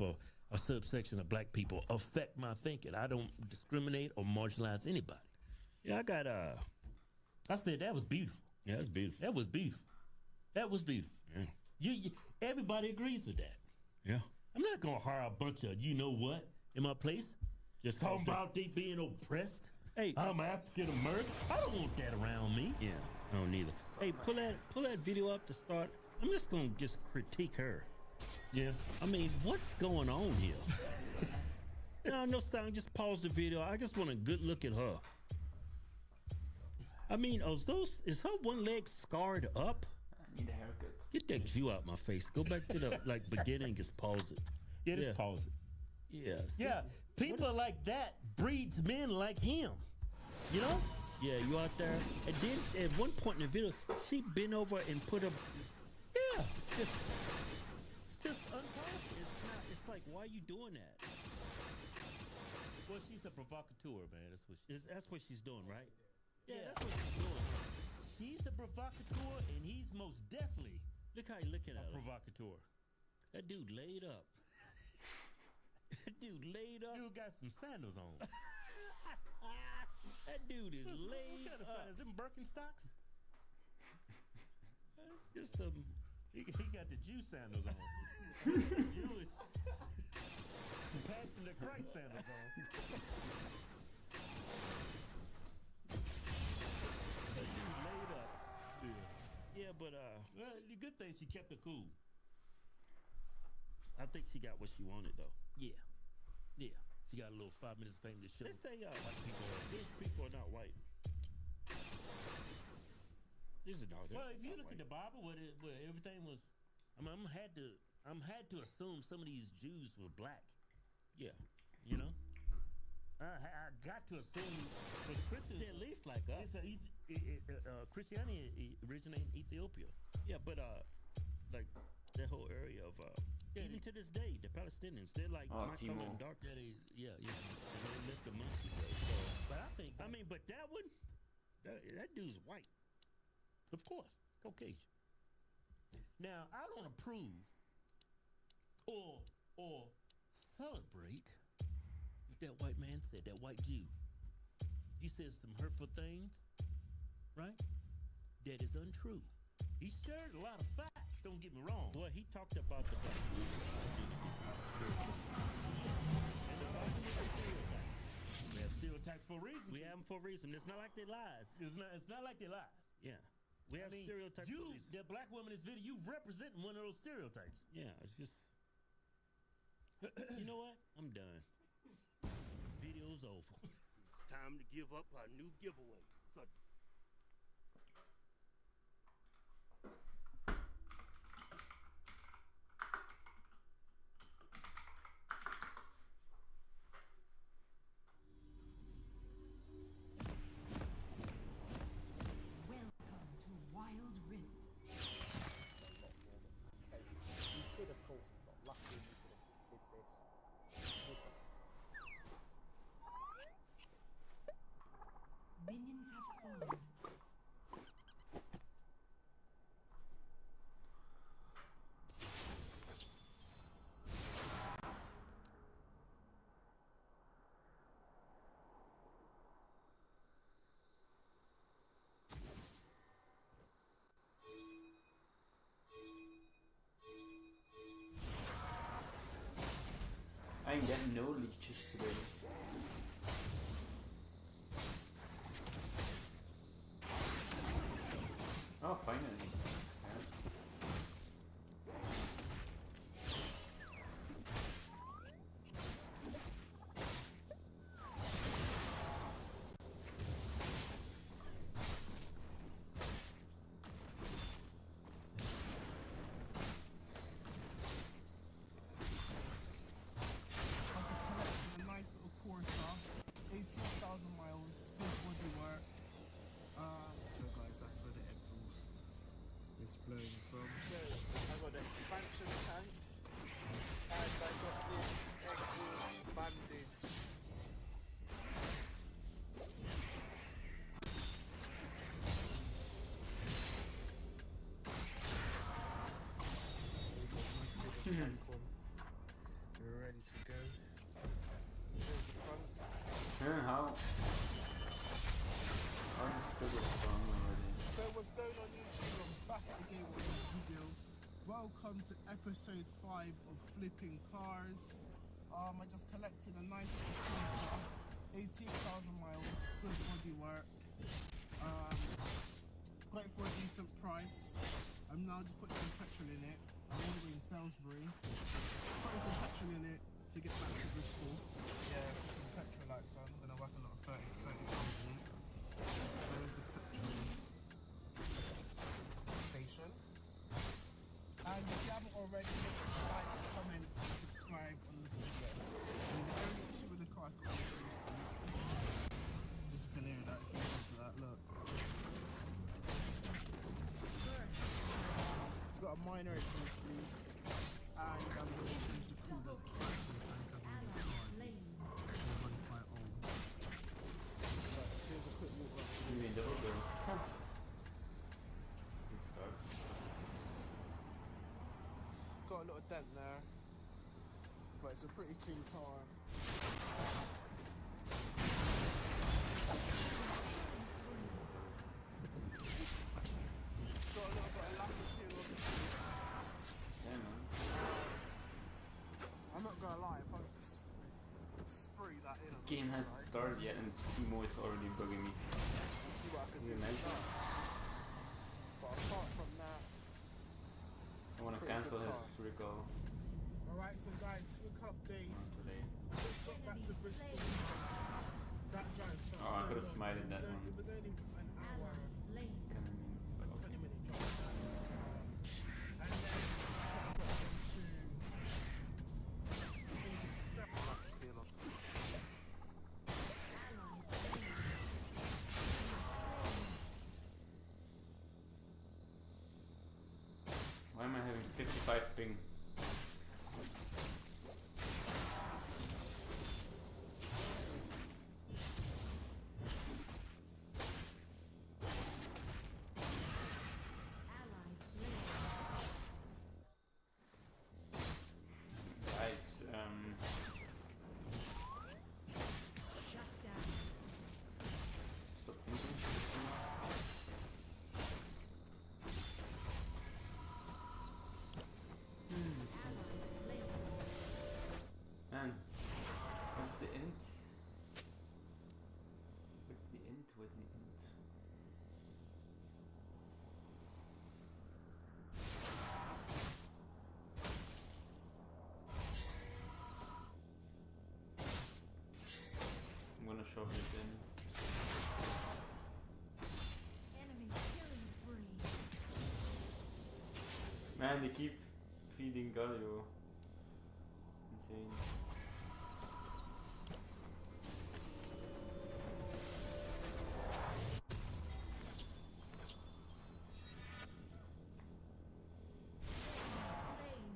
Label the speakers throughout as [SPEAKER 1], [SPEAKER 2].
[SPEAKER 1] for a subsection of black people affect my thinking. I don't discriminate or marginalize anybody.
[SPEAKER 2] Yeah,
[SPEAKER 1] I said that was beautiful.
[SPEAKER 2] Yeah, that's beautiful.
[SPEAKER 1] That was beautiful. That was beautiful.
[SPEAKER 2] Yeah.
[SPEAKER 1] Everybody agrees with that.
[SPEAKER 2] Yeah.
[SPEAKER 1] I'm not gonna hire a bunch of you know what in my place.
[SPEAKER 2] Just
[SPEAKER 1] Talking about they being oppressed.
[SPEAKER 2] Hey,
[SPEAKER 1] I'm African American. I don't want that around me.
[SPEAKER 2] Yeah, I don't either. Hey, pull that video up to start. I'm just gonna critique her.
[SPEAKER 1] Yeah.
[SPEAKER 2] I mean, what's going on here? No sound. Just pause the video. I just want a good look at her. I mean, is her one leg scarred up?
[SPEAKER 3] I need a haircut.
[SPEAKER 2] Get that view out my face. Go back to the beginning. Just pause it.
[SPEAKER 1] Yeah, just pause it.
[SPEAKER 2] Yeah. See,
[SPEAKER 1] yeah. People like that breeds men like him. You know?
[SPEAKER 2] Yeah, you out there. And then at one point in the video, she bent over and put a.
[SPEAKER 1] Yeah.
[SPEAKER 2] It's just unconscious. It's like, why are you doing that?
[SPEAKER 1] Well, she's a provocateur, man.
[SPEAKER 2] That's what she's doing, right?
[SPEAKER 1] Yeah, that's what she's doing. She's a provocateur, and he's most definitely
[SPEAKER 2] look how you looking at
[SPEAKER 1] a provocateur.
[SPEAKER 2] That dude laid up. That dude laid up.
[SPEAKER 1] Dude got some sandals on.
[SPEAKER 2] That dude is laid
[SPEAKER 1] what kind of
[SPEAKER 2] up.
[SPEAKER 1] sandals? Them Birkenstocks?
[SPEAKER 2] That's just some.
[SPEAKER 1] He got the Jew sandals on. Jewish. Passion the Christ sandals on. That dude laid up.
[SPEAKER 2] Yeah, but
[SPEAKER 1] well, the good thing she kept it cool.
[SPEAKER 2] I think she got what she wanted though.
[SPEAKER 1] Yeah. She got a little 5 minutes of fame to show.
[SPEAKER 2] They say these people are not white. These are not.
[SPEAKER 1] Well, if you look at the Bible, where everything was, I'm had to assume some of these Jews were black.
[SPEAKER 2] Yeah.
[SPEAKER 1] You know, I got to assume for Christians,
[SPEAKER 2] they're at least like us.
[SPEAKER 1] Christianity originated in Ethiopia.
[SPEAKER 2] Yeah, but like that whole area of even to this day, the Palestinians, they're like my color and darker.
[SPEAKER 1] Yeah. And they lived amongst each other. So, but I mean,
[SPEAKER 2] but that one, that dude's white.
[SPEAKER 1] Of course, Caucasian. Now, I don't approve or celebrate what that white man said, that white Jew. He says some hurtful things, right? That is untrue. He shared a lot of facts, don't get me wrong.
[SPEAKER 2] Well, he talked about the black
[SPEAKER 1] we have stereotypes for a reason.
[SPEAKER 2] We have them for a reason. It's not like they lies.
[SPEAKER 1] It's not like they lies.
[SPEAKER 2] Yeah. We have stereotypes.
[SPEAKER 1] The black woman in this video, you representing one of those stereotypes.
[SPEAKER 2] Yeah, it's just. You know what? I'm done. Video's over. Time to give up our new giveaway.
[SPEAKER 4] Minions have spawned.
[SPEAKER 3] I ain't getting no leeches today. Oh, finally.
[SPEAKER 5] A nice little Corsa, 18,000 miles, good bodywork. So guys, that's where the exhaust is blowing from.
[SPEAKER 6] So I got an expansion tank and I got this exhaust bandage.
[SPEAKER 5] welcome to episode 5 of Flipping Cars. I just collected a nice little 18,000 miles, good bodywork. Got it for a decent price. I'm now just putting some petrol in it. I'm all the way in Salisbury. Putting some petrol in it to get back to Bristol. Yeah, put the petrol lights on. I'm gonna whack a lot of 30,000 in it. There's the petrol station. And if you haven't already, like, comment, subscribe on this video. And the only issue with the car is got a little steep. If you can hear that, if you listen to that, look. It's got a minor exhaust leak, and I'm going to change the coolant. Running quite old. But here's a quick walk up.
[SPEAKER 3] You mean double barrel? Huh. Good start.
[SPEAKER 5] Got a little dent there, but it's a pretty clean car. It's got a little bit of lack of peel, obviously.
[SPEAKER 3] Yeah, man.
[SPEAKER 5] I'm not gonna lie, if I could just spree that in.
[SPEAKER 3] Game hasn't started yet and Steamo is already bugging me.
[SPEAKER 5] Let's see what I can do with that. But apart from that,
[SPEAKER 3] I want to cancel his recall
[SPEAKER 5] alright, so guys, quick update.
[SPEAKER 3] today.
[SPEAKER 5] Got back to Bristol. That drive started
[SPEAKER 3] Oh, I could have
[SPEAKER 5] so long.
[SPEAKER 3] smited that
[SPEAKER 5] It
[SPEAKER 3] one.
[SPEAKER 5] was only an hour,
[SPEAKER 4] Ally slain.
[SPEAKER 3] Can I mean,
[SPEAKER 5] like
[SPEAKER 3] okay.
[SPEAKER 5] 20-minute drive. And then I got them to strap back here.
[SPEAKER 3] Why am I having 55 ping? Guys, stop thinking. Man, what's the int? What's the int? What's the int? I'm gonna shove this in.
[SPEAKER 4] Enemy killing spree.
[SPEAKER 3] Man, they keep feeding Galio. Insane.
[SPEAKER 4] Slain.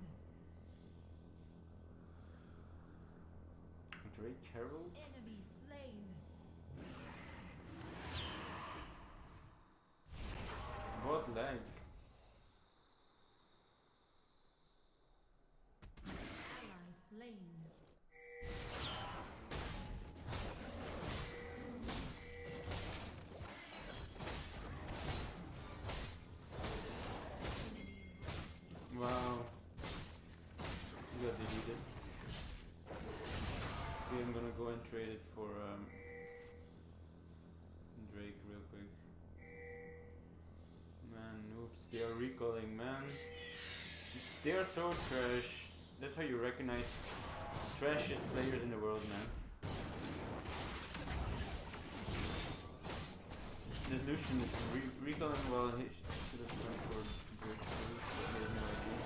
[SPEAKER 3] Drake Harold?
[SPEAKER 4] Enemy slain.
[SPEAKER 3] What lag?
[SPEAKER 4] Ally slain.
[SPEAKER 3] Wow. You got deleted. Okay, I'm gonna go and trade it for Drake real quick. Man, oops, they are recalling, man. They are so trash. That's how you recognize trashiest players in the world, man. This Lucian is recalling while he should have gone for Drake, but he has no idea.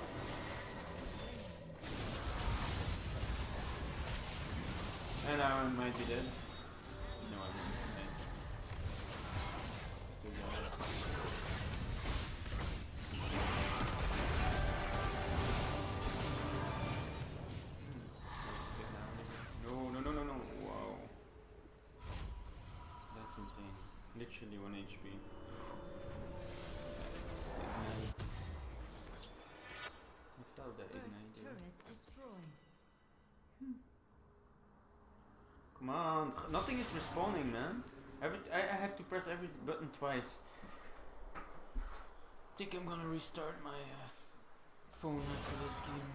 [SPEAKER 3] And I might be dead. No, I'm not. Nice. Still got it. Get down here. No, no, no, no, no. Wow. That's insane. Literally 1 HP. Ignite. I felt that
[SPEAKER 4] First
[SPEAKER 3] ignite.
[SPEAKER 4] turret destroyed.
[SPEAKER 3] Come on, nothing is respawning, man. I have to press every button twice. I think I'm gonna restart my phone after game.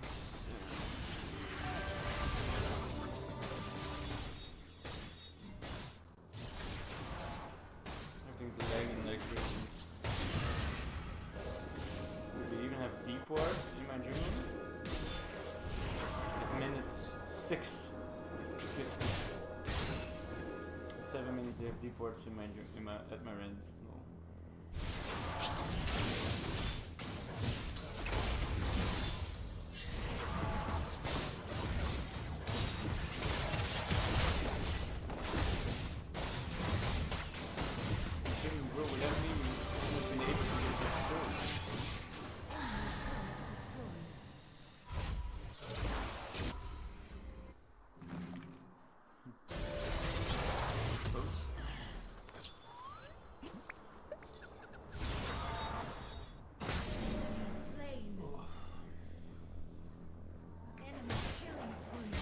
[SPEAKER 3] I think the lagging like crazy. Do we even have deep wars in my dream? At minutes 6:50. At 7 minutes they have deep wars in my at my rent. No. Bro, without me, you wouldn't have been able to get this through. Oops.
[SPEAKER 4] Slain. Enemy killing spree.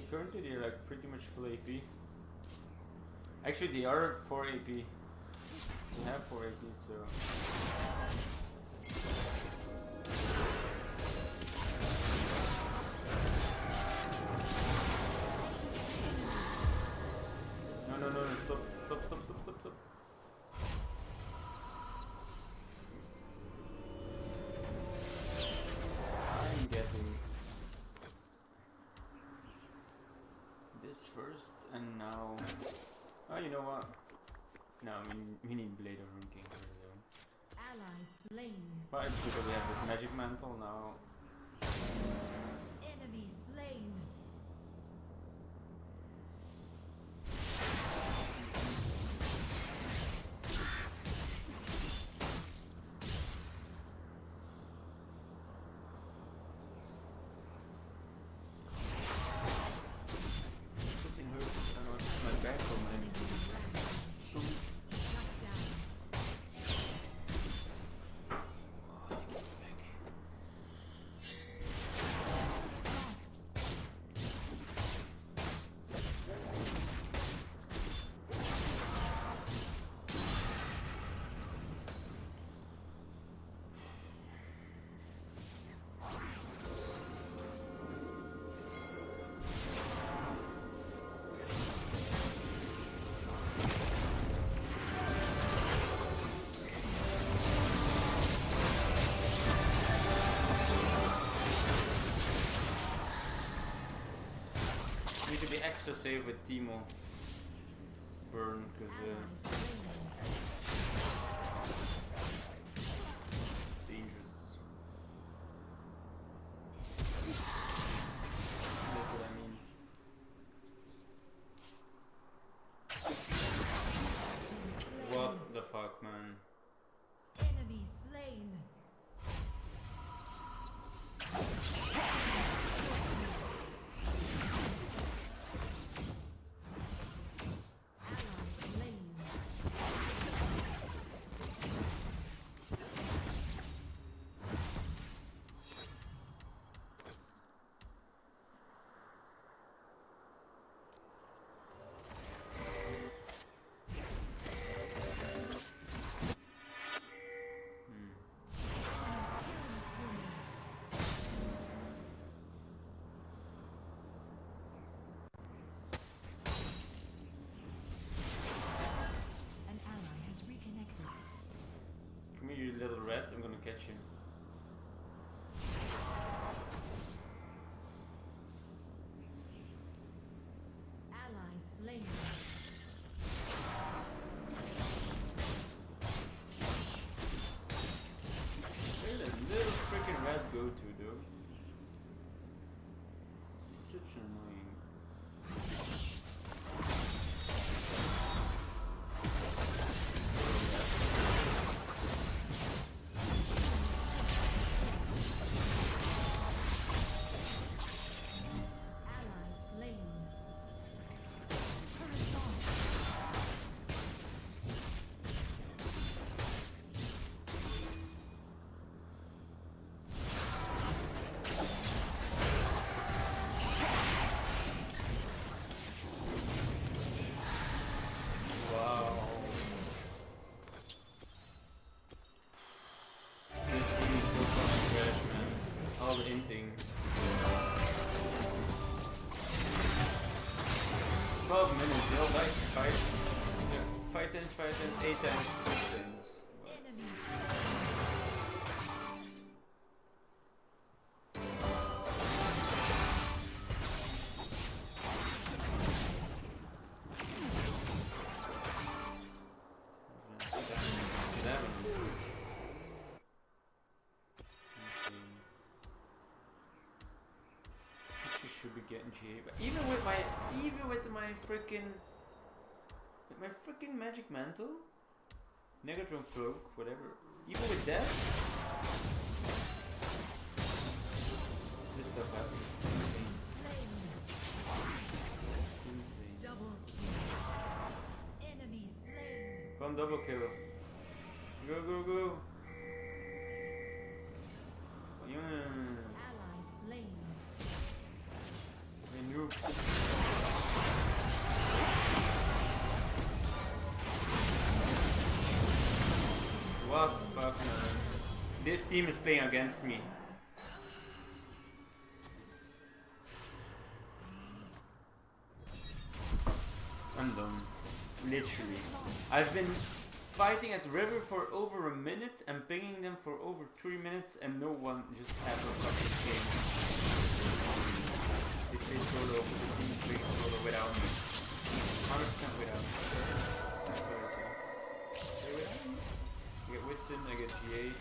[SPEAKER 3] Currently they're like pretty much full AP. Actually they are 4 AP. They have 4 AP, so... No, stop. I'm getting this first, and now... Oh, you know what? No, we need Blade of Rune King here, though.
[SPEAKER 4] Ally slain.
[SPEAKER 3] But it's good that we have this magic mantle now.
[SPEAKER 4] Enemy slain.
[SPEAKER 3] Something hurts. I don't know, it's my back or my stomach.
[SPEAKER 4] Shut down.
[SPEAKER 3] Oh, I think it's my back. Need to be extra safe with Teemo burn, because
[SPEAKER 4] Ally slain.
[SPEAKER 3] it's dangerous. That's what I mean. What the fuck, man?
[SPEAKER 4] Enemy slain. Ally slain. An ally has reconnected.
[SPEAKER 3] Come here, you little rat, I'm gonna catch you.
[SPEAKER 4] Ally slain.
[SPEAKER 3] Where did that little freaking rat go to, though? Such an annoying. all the inting. 12 minutes, they'll like 5 times, 5 times, 8 times, 6 times.
[SPEAKER 4] Enemy
[SPEAKER 3] Should be getting GA, but even with my freaking magic mantle, Negatron cloak, whatever, even with that, this stuff happens. It's insane. Insane.
[SPEAKER 4] double kill. Enemy slain.
[SPEAKER 3] Come double kill. Go go go. Yeah.
[SPEAKER 4] Ally slain.
[SPEAKER 3] Noob. What the fuck, man? This team is playing against me. I'm done. Literally. I've been fighting at river for over a minute and pinging them for over 3 minutes and no one just ever fucking came. They play solo, the team plays solo without me. 100% without me. I get Whitson, I get GA, and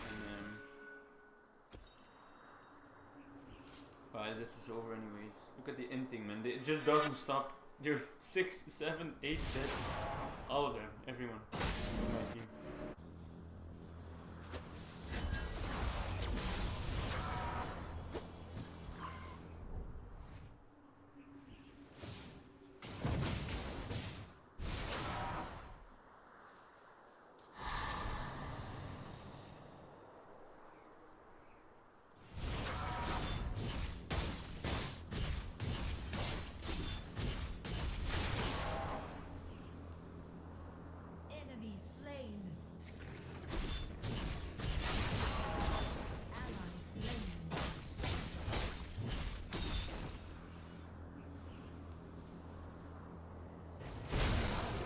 [SPEAKER 3] wow, this is over anyways. Look at the inting, man. It just doesn't stop. There are 6, 7, 8 deaths. All of them, everyone on my team.
[SPEAKER 4] Enemy slain. Ally slain.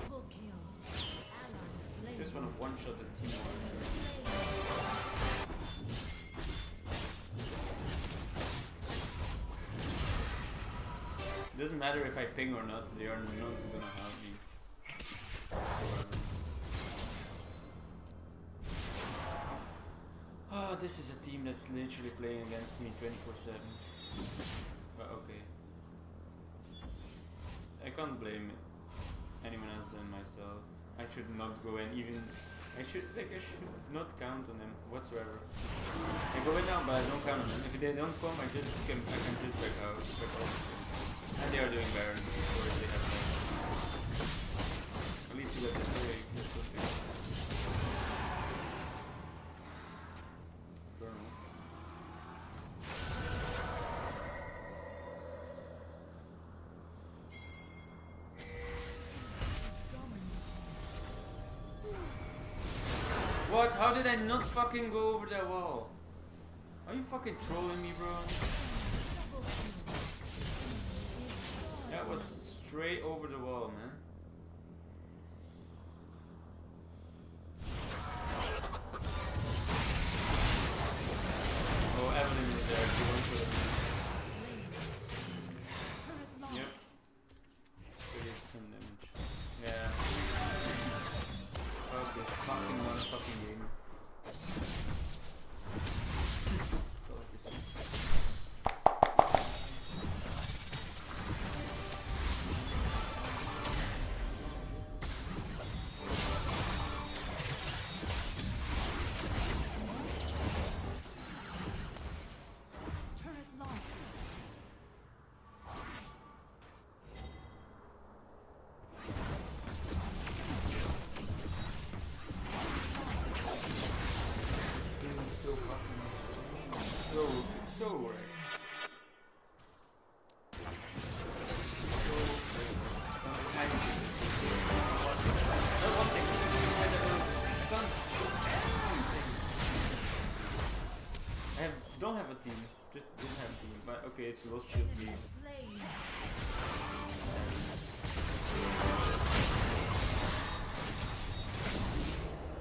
[SPEAKER 4] Double kill. Ally slain.
[SPEAKER 3] Just want to one-shot the team. Doesn't matter if I ping or not, they are not gonna have me. Oh, this is a team that's literally playing against me 24/7. But okay. I can't blame anyone else than myself. I should not go in even. I should not count on them whatsoever. I go in now, but I don't count on them. If they don't come, I can just back out. And they are doing better. Or if they have less. At least you got the break. That's okay. Infernal. What? How did I not fucking go over that wall? Are you fucking trolling me, bro? That was straight over the wall, man. Oh, Evelyn is there. She went for the... Yep. 30% damage. Yeah. Fuck this fucking motherfucking game. That's all I can say.
[SPEAKER 4] Turret lost.
[SPEAKER 3] So fucking... So right. don't have a team. Just didn't have a team. But okay, it's Lost Shield
[SPEAKER 4] Enemy
[SPEAKER 3] game.
[SPEAKER 4] slain.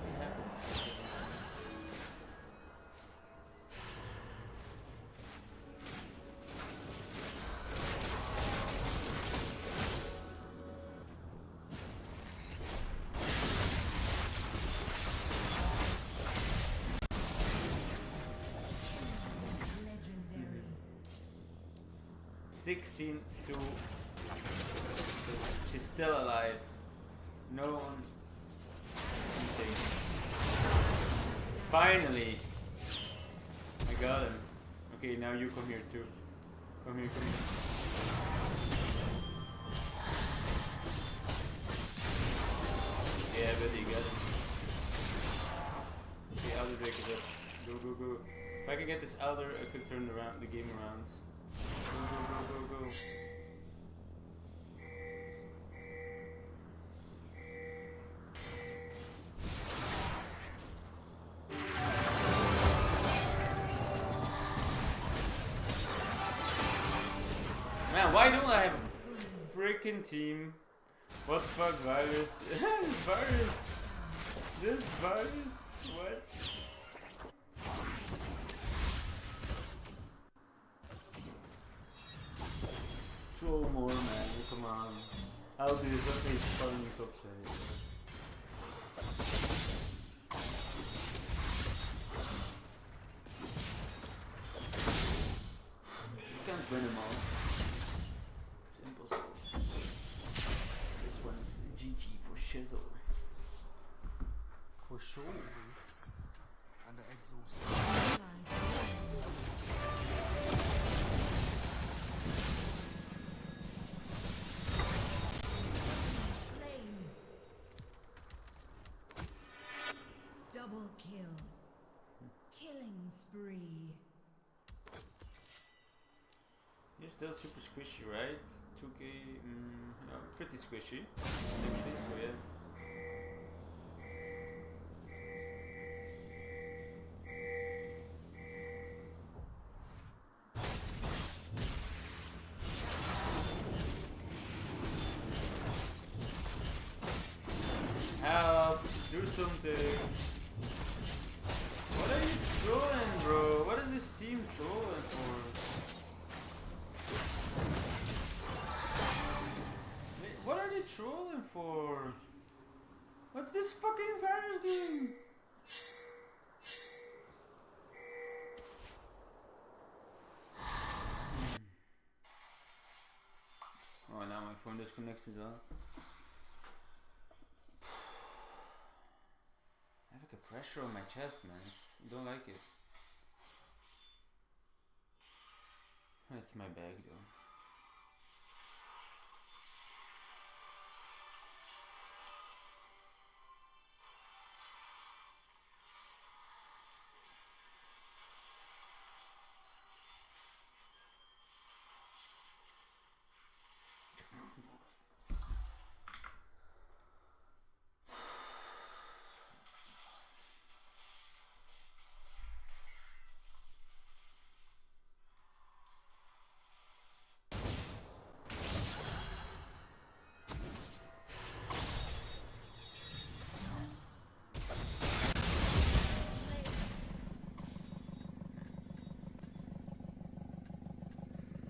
[SPEAKER 3] It happens.
[SPEAKER 4] Legendary.
[SPEAKER 3] 16 to. She's still alive. No one. Insane. Finally! I got him. Okay, now you come here too. Come here, come here. Yeah, but you got him. Okay, Elder Drake is up. Go, go, go. If I can get this Elder, I could turn around the game around. Go, go, go, go, go. Man, why don't I have a freaking team? What the fuck, virus? This virus! This virus? What? Troll more, man. Come on. I'll do this up H fun top side. You can't win them all. It's impossible. This one's GG for shizzle. For sure.
[SPEAKER 5] And the exhaust.
[SPEAKER 4] Slain. Double kill. Killing spree.
[SPEAKER 3] You're still super squishy, right? 2k, yeah, pretty squishy. Actually, so yeah. Help! Do something! What are you trolling, bro? What is this team trolling for? Wait, what are they trolling for? What's this fucking virus doing? Oh, now my phone disconnects as well. I have like a pressure on my chest, man. I don't like it. It's my bag though.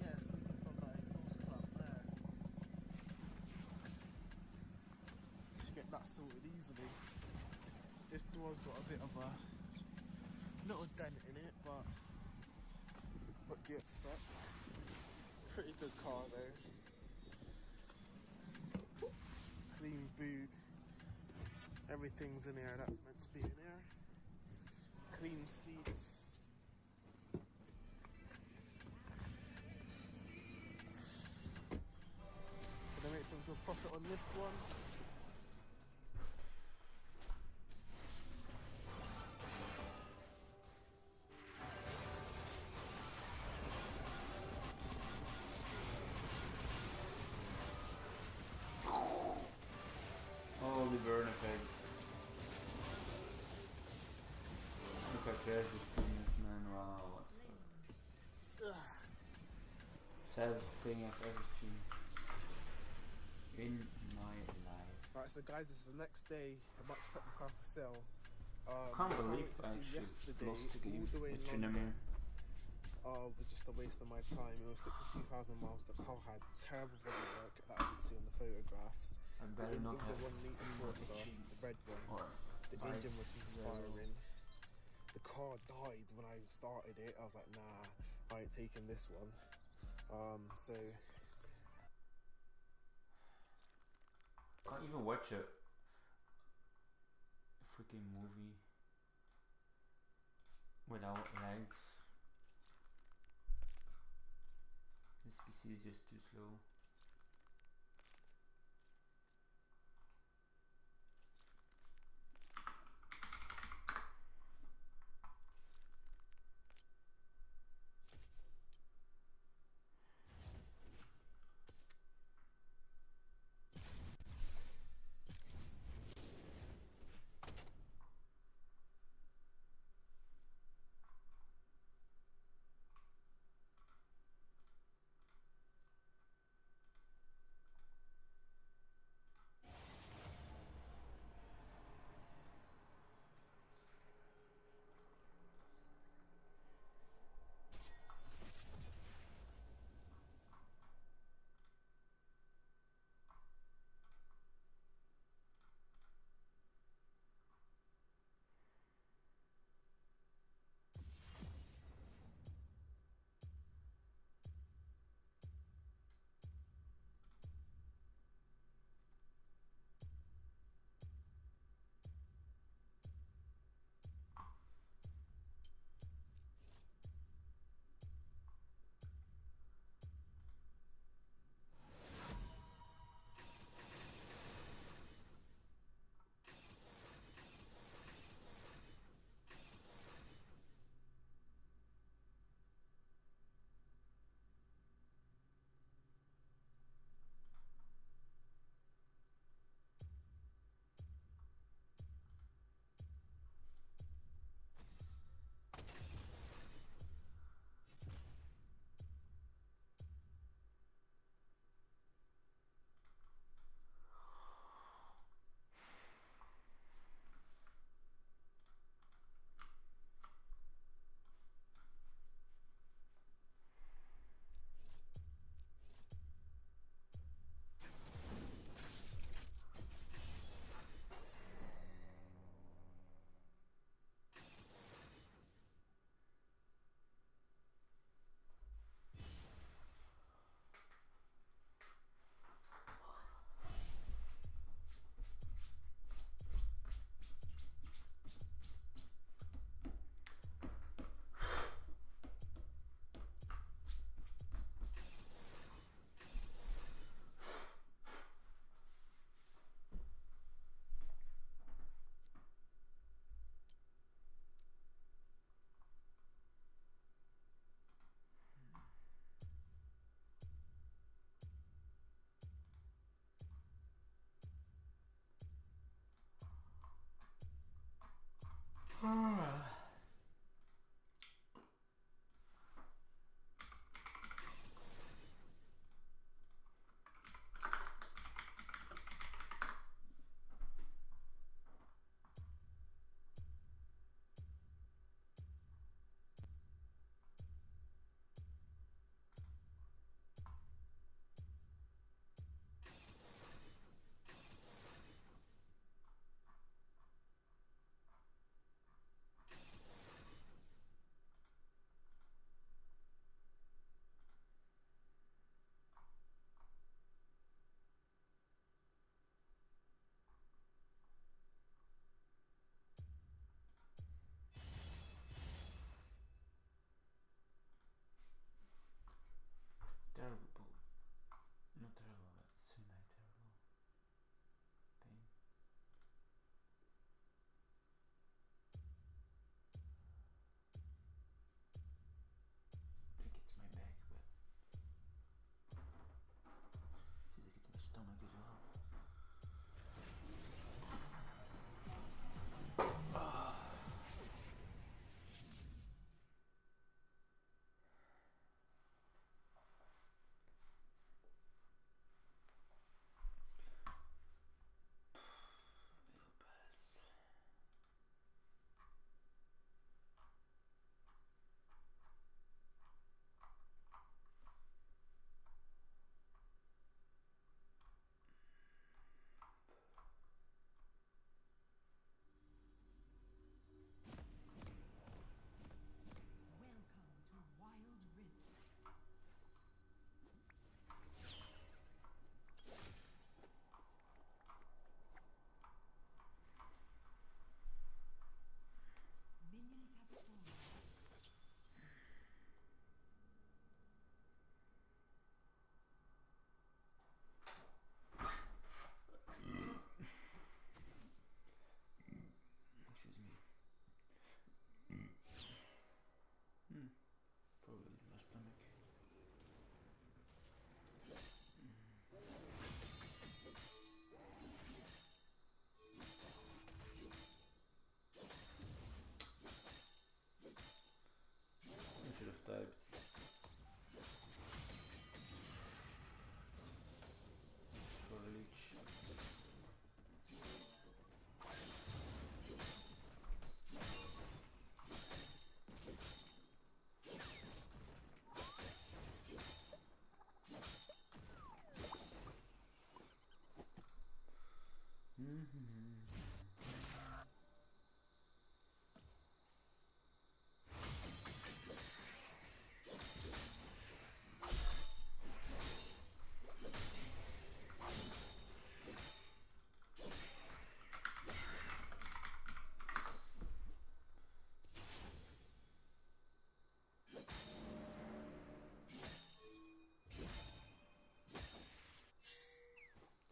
[SPEAKER 5] Yeah, sneaking from that exhaust club there. Get that sorted easily. This door's got a bit of a little dent in it, but what do you expect? Pretty good car though. Clean boot. Everything's in here that's meant to be in here. Clean seats. Gonna make some good profit on this one.
[SPEAKER 3] Oh, the burn effects. Look how trash this team is, man. Wow. Saddest thing I've ever seen in my life.
[SPEAKER 5] Right, so guys, this is the next day. I'm about to put my car for sale.
[SPEAKER 3] Can't
[SPEAKER 5] the car
[SPEAKER 3] believe
[SPEAKER 5] went to
[SPEAKER 3] I
[SPEAKER 5] see
[SPEAKER 3] actually
[SPEAKER 5] yesterday,
[SPEAKER 3] lost the game
[SPEAKER 5] all the way in
[SPEAKER 3] with Trinamir.
[SPEAKER 5] London. Was just a waste of my time. It was 62,000 miles. The car had terrible bodywork that I didn't see on the photographs.
[SPEAKER 3] I better not have
[SPEAKER 5] the 1 litre Corsa, the red one.
[SPEAKER 3] or
[SPEAKER 5] The
[SPEAKER 3] buy
[SPEAKER 5] engine was
[SPEAKER 3] zero.
[SPEAKER 5] misfiring. The car died when I started it. I was like, nah, I ain't taking this one. So
[SPEAKER 3] Can't even watch a freaking movie without lags. This PC is just too slow. Probably my stomach. I should have typed. For a leech.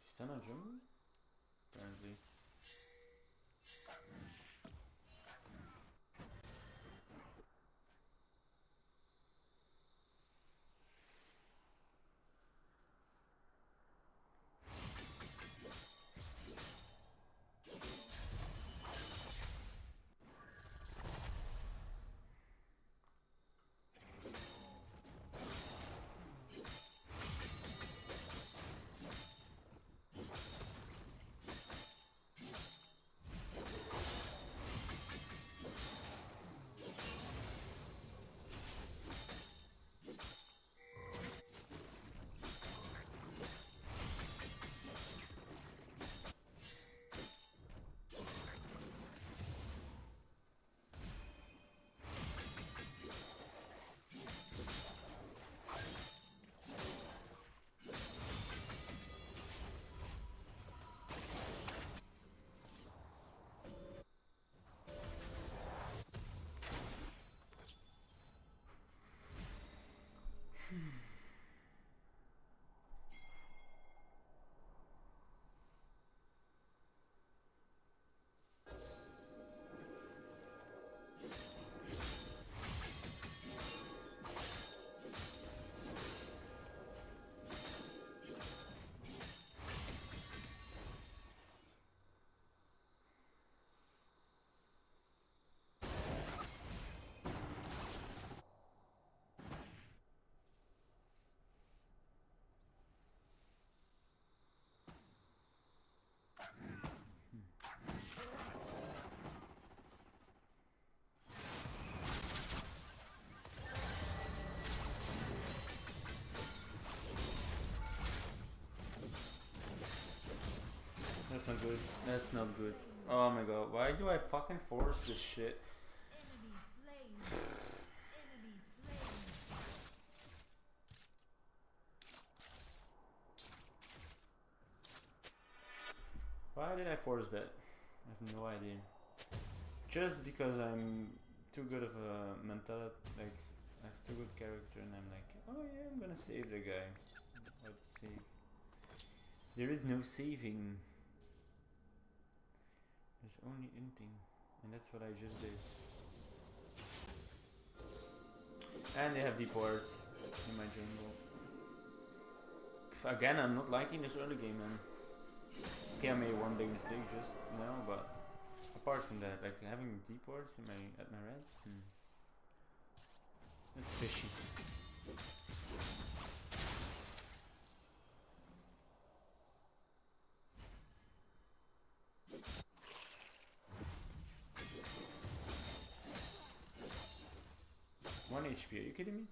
[SPEAKER 3] Is that not jungle? Apparently. That's not good. That's not good. Oh my god, why do I fucking force this shit?
[SPEAKER 4] Enemy slain. Enemy slain.
[SPEAKER 3] Why did I force that? I have no idea. Just because I'm too good of a mentality, like I have too good character and I'm like, oh yeah, I'm gonna save the guy. What to save? There is no saving. There's only inting, and that's what I just did. And they have deep wards in my jungle. Again, I'm not liking this early game, man. Okay, I made one big mistake just now, but apart from that, like having deep wards in at my reds, it's fishy. One HP, are you kidding me?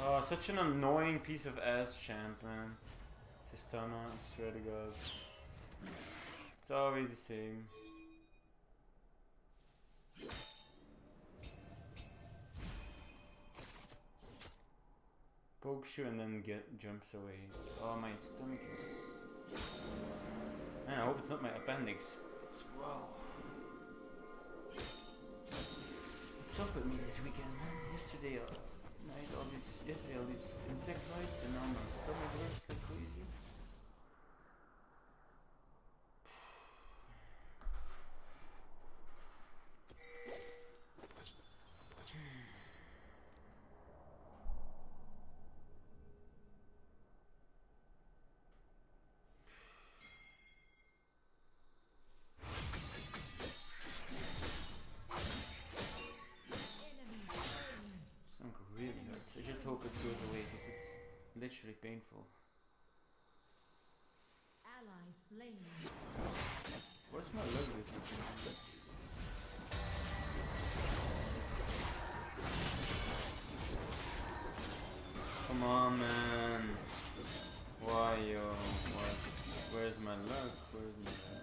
[SPEAKER 3] Oh, such an annoying piece of ass champ, man. To stun on, I swear to God. It's always the same. pokes you and then jumps away. Oh, my stomach is... Man, I hope it's not my appendix. It's... Wow. What's up with me this weekend, man? Yesterday night, all these insect bites, and now my stomach hurts like crazy. I just hope it goes away because it's literally painful.
[SPEAKER 4] Ally slain.
[SPEAKER 3] What's my luck this weekend? Come on, man. Why, yo? What? Where's my luck? Where's my luck?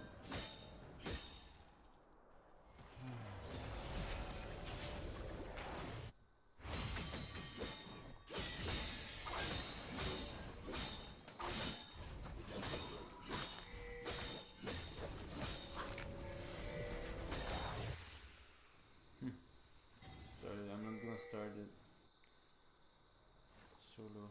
[SPEAKER 3] I'm not gonna start it solo.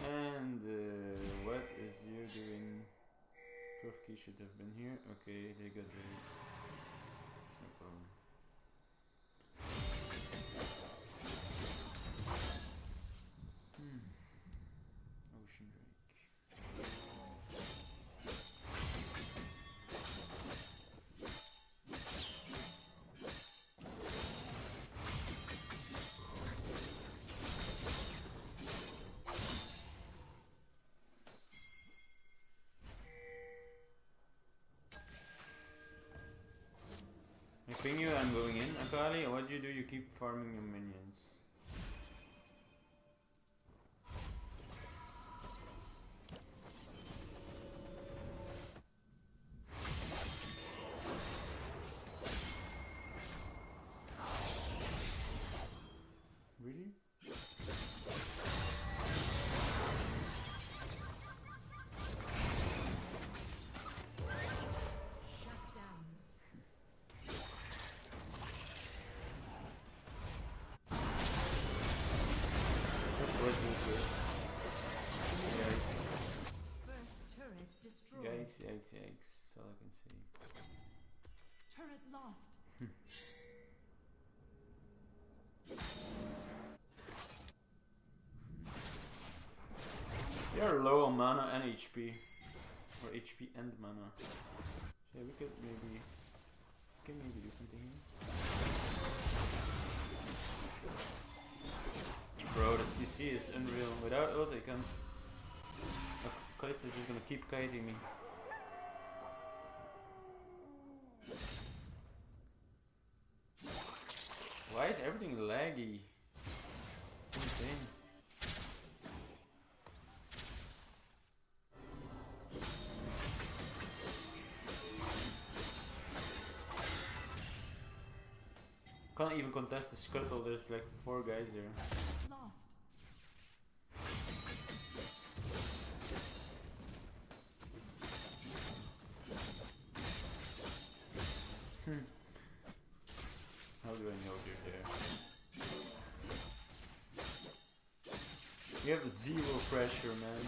[SPEAKER 3] And what is you doing? Turkey should have been here. Okay, they got ready. It's no problem. Ocean Drake. I ping you, I'm going in. Akali, what do? You keep farming your minions. Really?
[SPEAKER 4] Shut down.
[SPEAKER 3] That's worth it.
[SPEAKER 4] First turret destroyed.
[SPEAKER 3] Yikes, yikes, yikes. That's all I can say.
[SPEAKER 4] Turret lost.
[SPEAKER 3] You're low on mana and HP. Or HP and mana. So yeah, we can maybe do something here. Bro, the CC is unreal. Without ult I can't. Kai's just gonna keep kiting me. Why is everything laggy? It's insane. Can't even contest the scuttle, there's like 4 guys there.
[SPEAKER 4] Lost.
[SPEAKER 3] How do I know you're there? You have 0 pressure, man.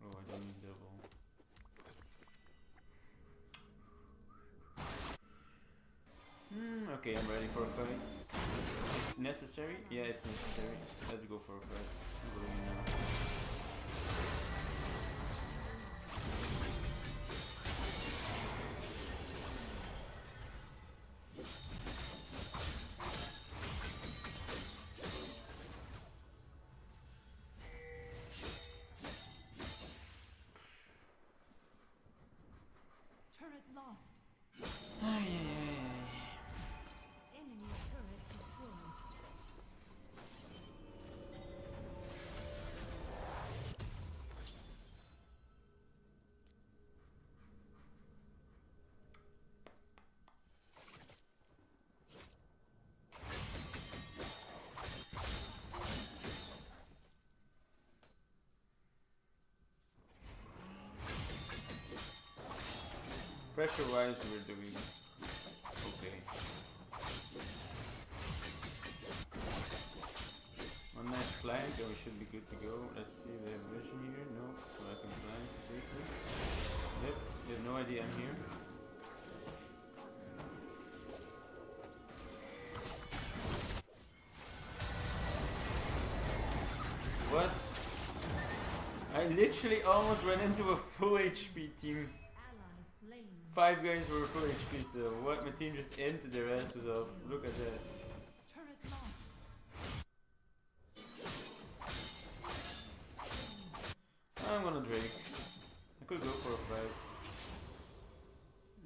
[SPEAKER 3] Oh, I don't need double. Okay, I'm ready for a fight. Necessary? Yeah, it's necessary. Let's go for a fight. I'm going now. Pressure wise, we're doing okay. One nice flank and we should be good to go. Let's see if they have vision here. No, so I can flank safely. Yep, they have no idea I'm here. What? I literally almost ran into a full HP team.
[SPEAKER 4] Ally slain.
[SPEAKER 3] 5 guys were full HP still. What? My team just emptied their asses off. Look at that.
[SPEAKER 4] Turret lost.
[SPEAKER 3] I'm gonna Drake. I could go for a fight.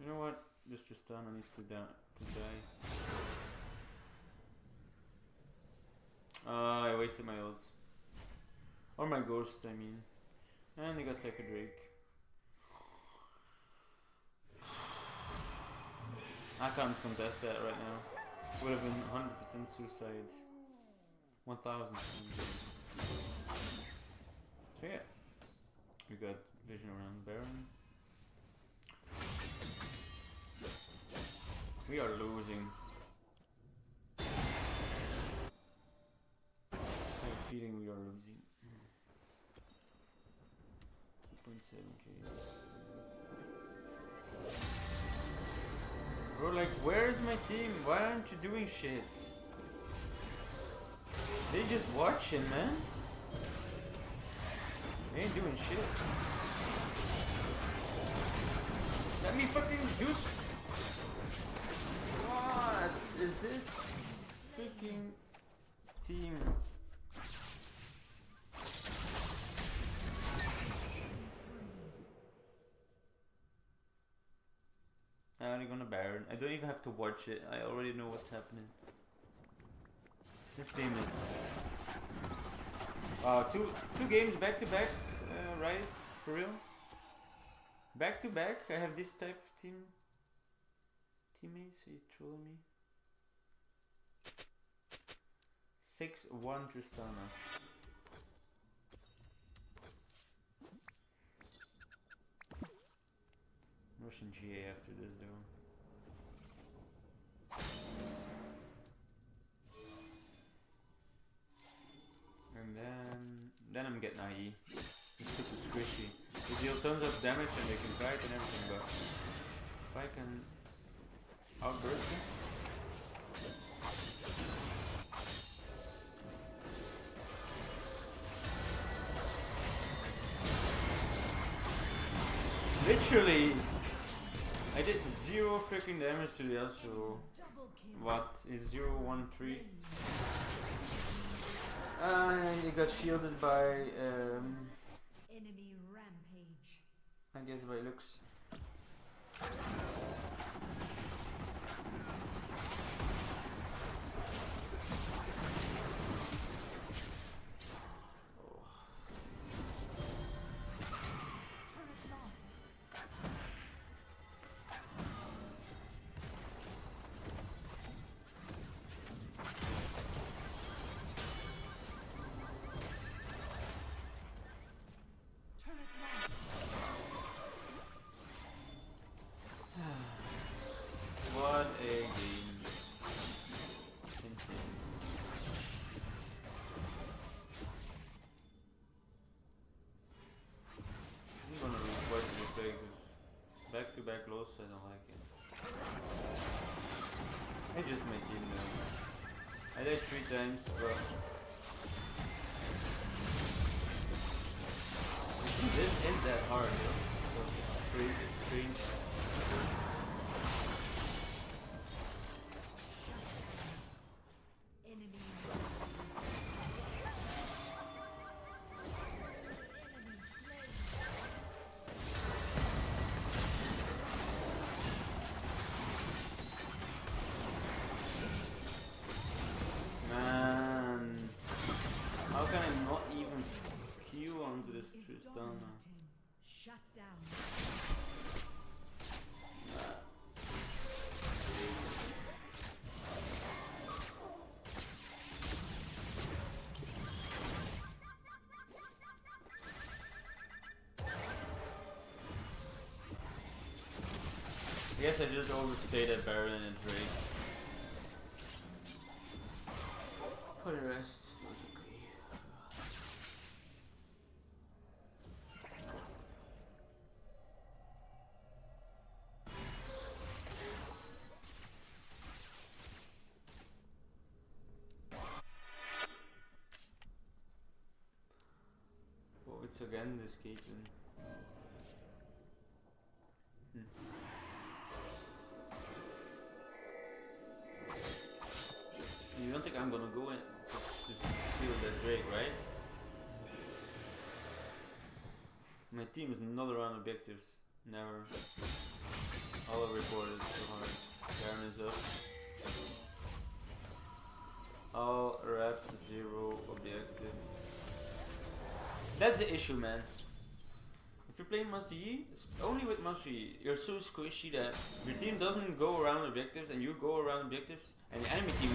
[SPEAKER 3] You know what? This Tristana needs to die. I wasted my ult. Or my ghost, I mean. And they got second Drake. I can't contest that right now. Would have been 100% suicide. 1000%. So yeah. We got vision around Baron. We are losing. I have a feeling we are losing. 2.7k. Bro, like, where's my team? Why aren't you doing shit? They just watching, man. They ain't doing shit. Let me fucking do What is this freaking team? I'm only gonna Baron. I don't even have to watch it. I already know what's happening. This game is two games back to back, right? For real? Back to back. I have this type of teammates. Are you trolling me? 6-1 Tristana. Russian GA after this though. And then I'm getting IE. It's super squishy. They deal tons of damage and they can kite and everything, but if I can outburst them. Literally, I did 0 freaking damage to the Yasuo. What is 0-1-3? And he got shielded by
[SPEAKER 4] Enemy rampage.
[SPEAKER 3] I guess by Lux. What a game. Insane. I'm gonna request this play because back to back loss, I don't like it. I just my team now. I died 3 times, but this isn't that hard, yo. It's strange. Man, how can I not even queue onto this Tristana?
[SPEAKER 4] Shut down.
[SPEAKER 3] guess I just overstayed at Baron and Drake. For the rest, it was okay. Oh, it's again this Caitlyn. You don't think I'm gonna go in to steal that Drake, right? My team is not around objectives. Never. All I reported so hard. Baron is up. All rep 0 objective. That's the issue, man. If you're playing Master Yi, only with Master Yi, you're so squishy that your team doesn't go around objectives and you go around objectives and the enemy team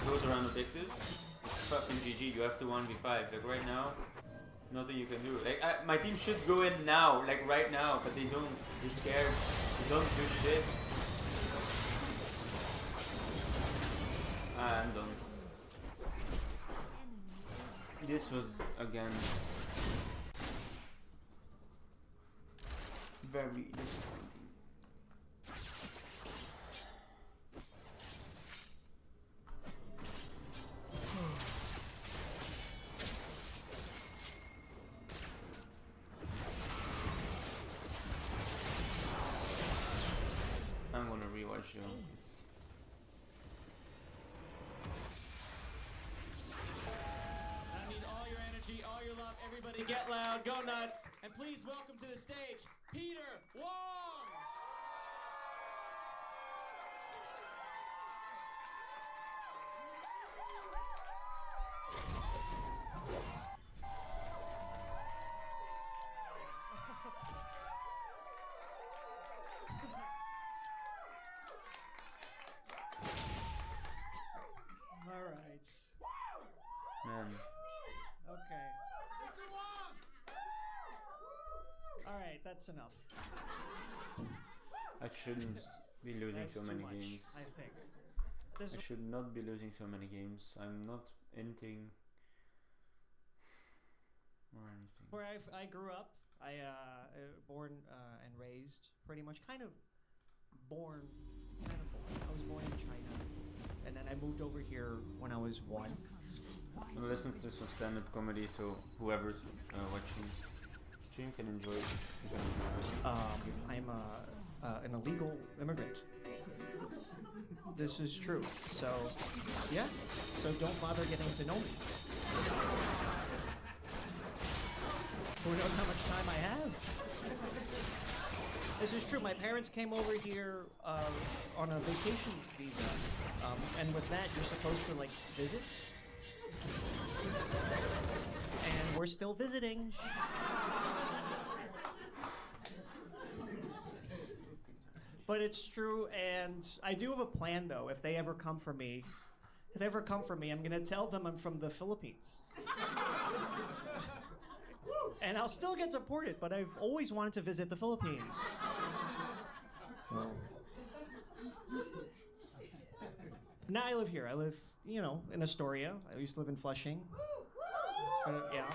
[SPEAKER 3] goes around objectives. It's fucking GG, you have to 1v5. Like right now, nothing you can do. Like my team should go in now, like right now, but they don't. They're scared. They don't do shit. I'm done. This was again very disappointing. I'm gonna rewatch you.
[SPEAKER 7] I need all your energy, all your love. Everybody get loud, go nuts. And please welcome to the stage, Peter Wong!
[SPEAKER 8] All right.
[SPEAKER 3] Man.
[SPEAKER 8] Okay. All right, that's enough.
[SPEAKER 3] I shouldn't be losing
[SPEAKER 8] That's
[SPEAKER 3] so
[SPEAKER 8] too
[SPEAKER 3] many
[SPEAKER 8] much,
[SPEAKER 3] games.
[SPEAKER 8] I think. This
[SPEAKER 3] I should not be losing so many games. I'm not inting or anything.
[SPEAKER 8] where I grew up. I born and raised pretty much I was born in China, and then I moved over here when I was 1.
[SPEAKER 3] I listen to some stand-up comedy, so whoever's watching stream can enjoy it. You can enjoy it.
[SPEAKER 8] I'm an illegal immigrant. This is true. So, yeah. So don't bother getting to know me. Who knows how much time I have? This is true. My parents came over here on a vacation visa, and with that, you're supposed to like visit. And we're still visiting. But it's true, and I do have a plan though. If they ever come for me, I'm gonna tell them I'm from the Philippines. And I'll still get deported, but I've always wanted to visit the Philippines. So. Now I live here. I live, in Astoria. I used to live in Flushing. Yeah.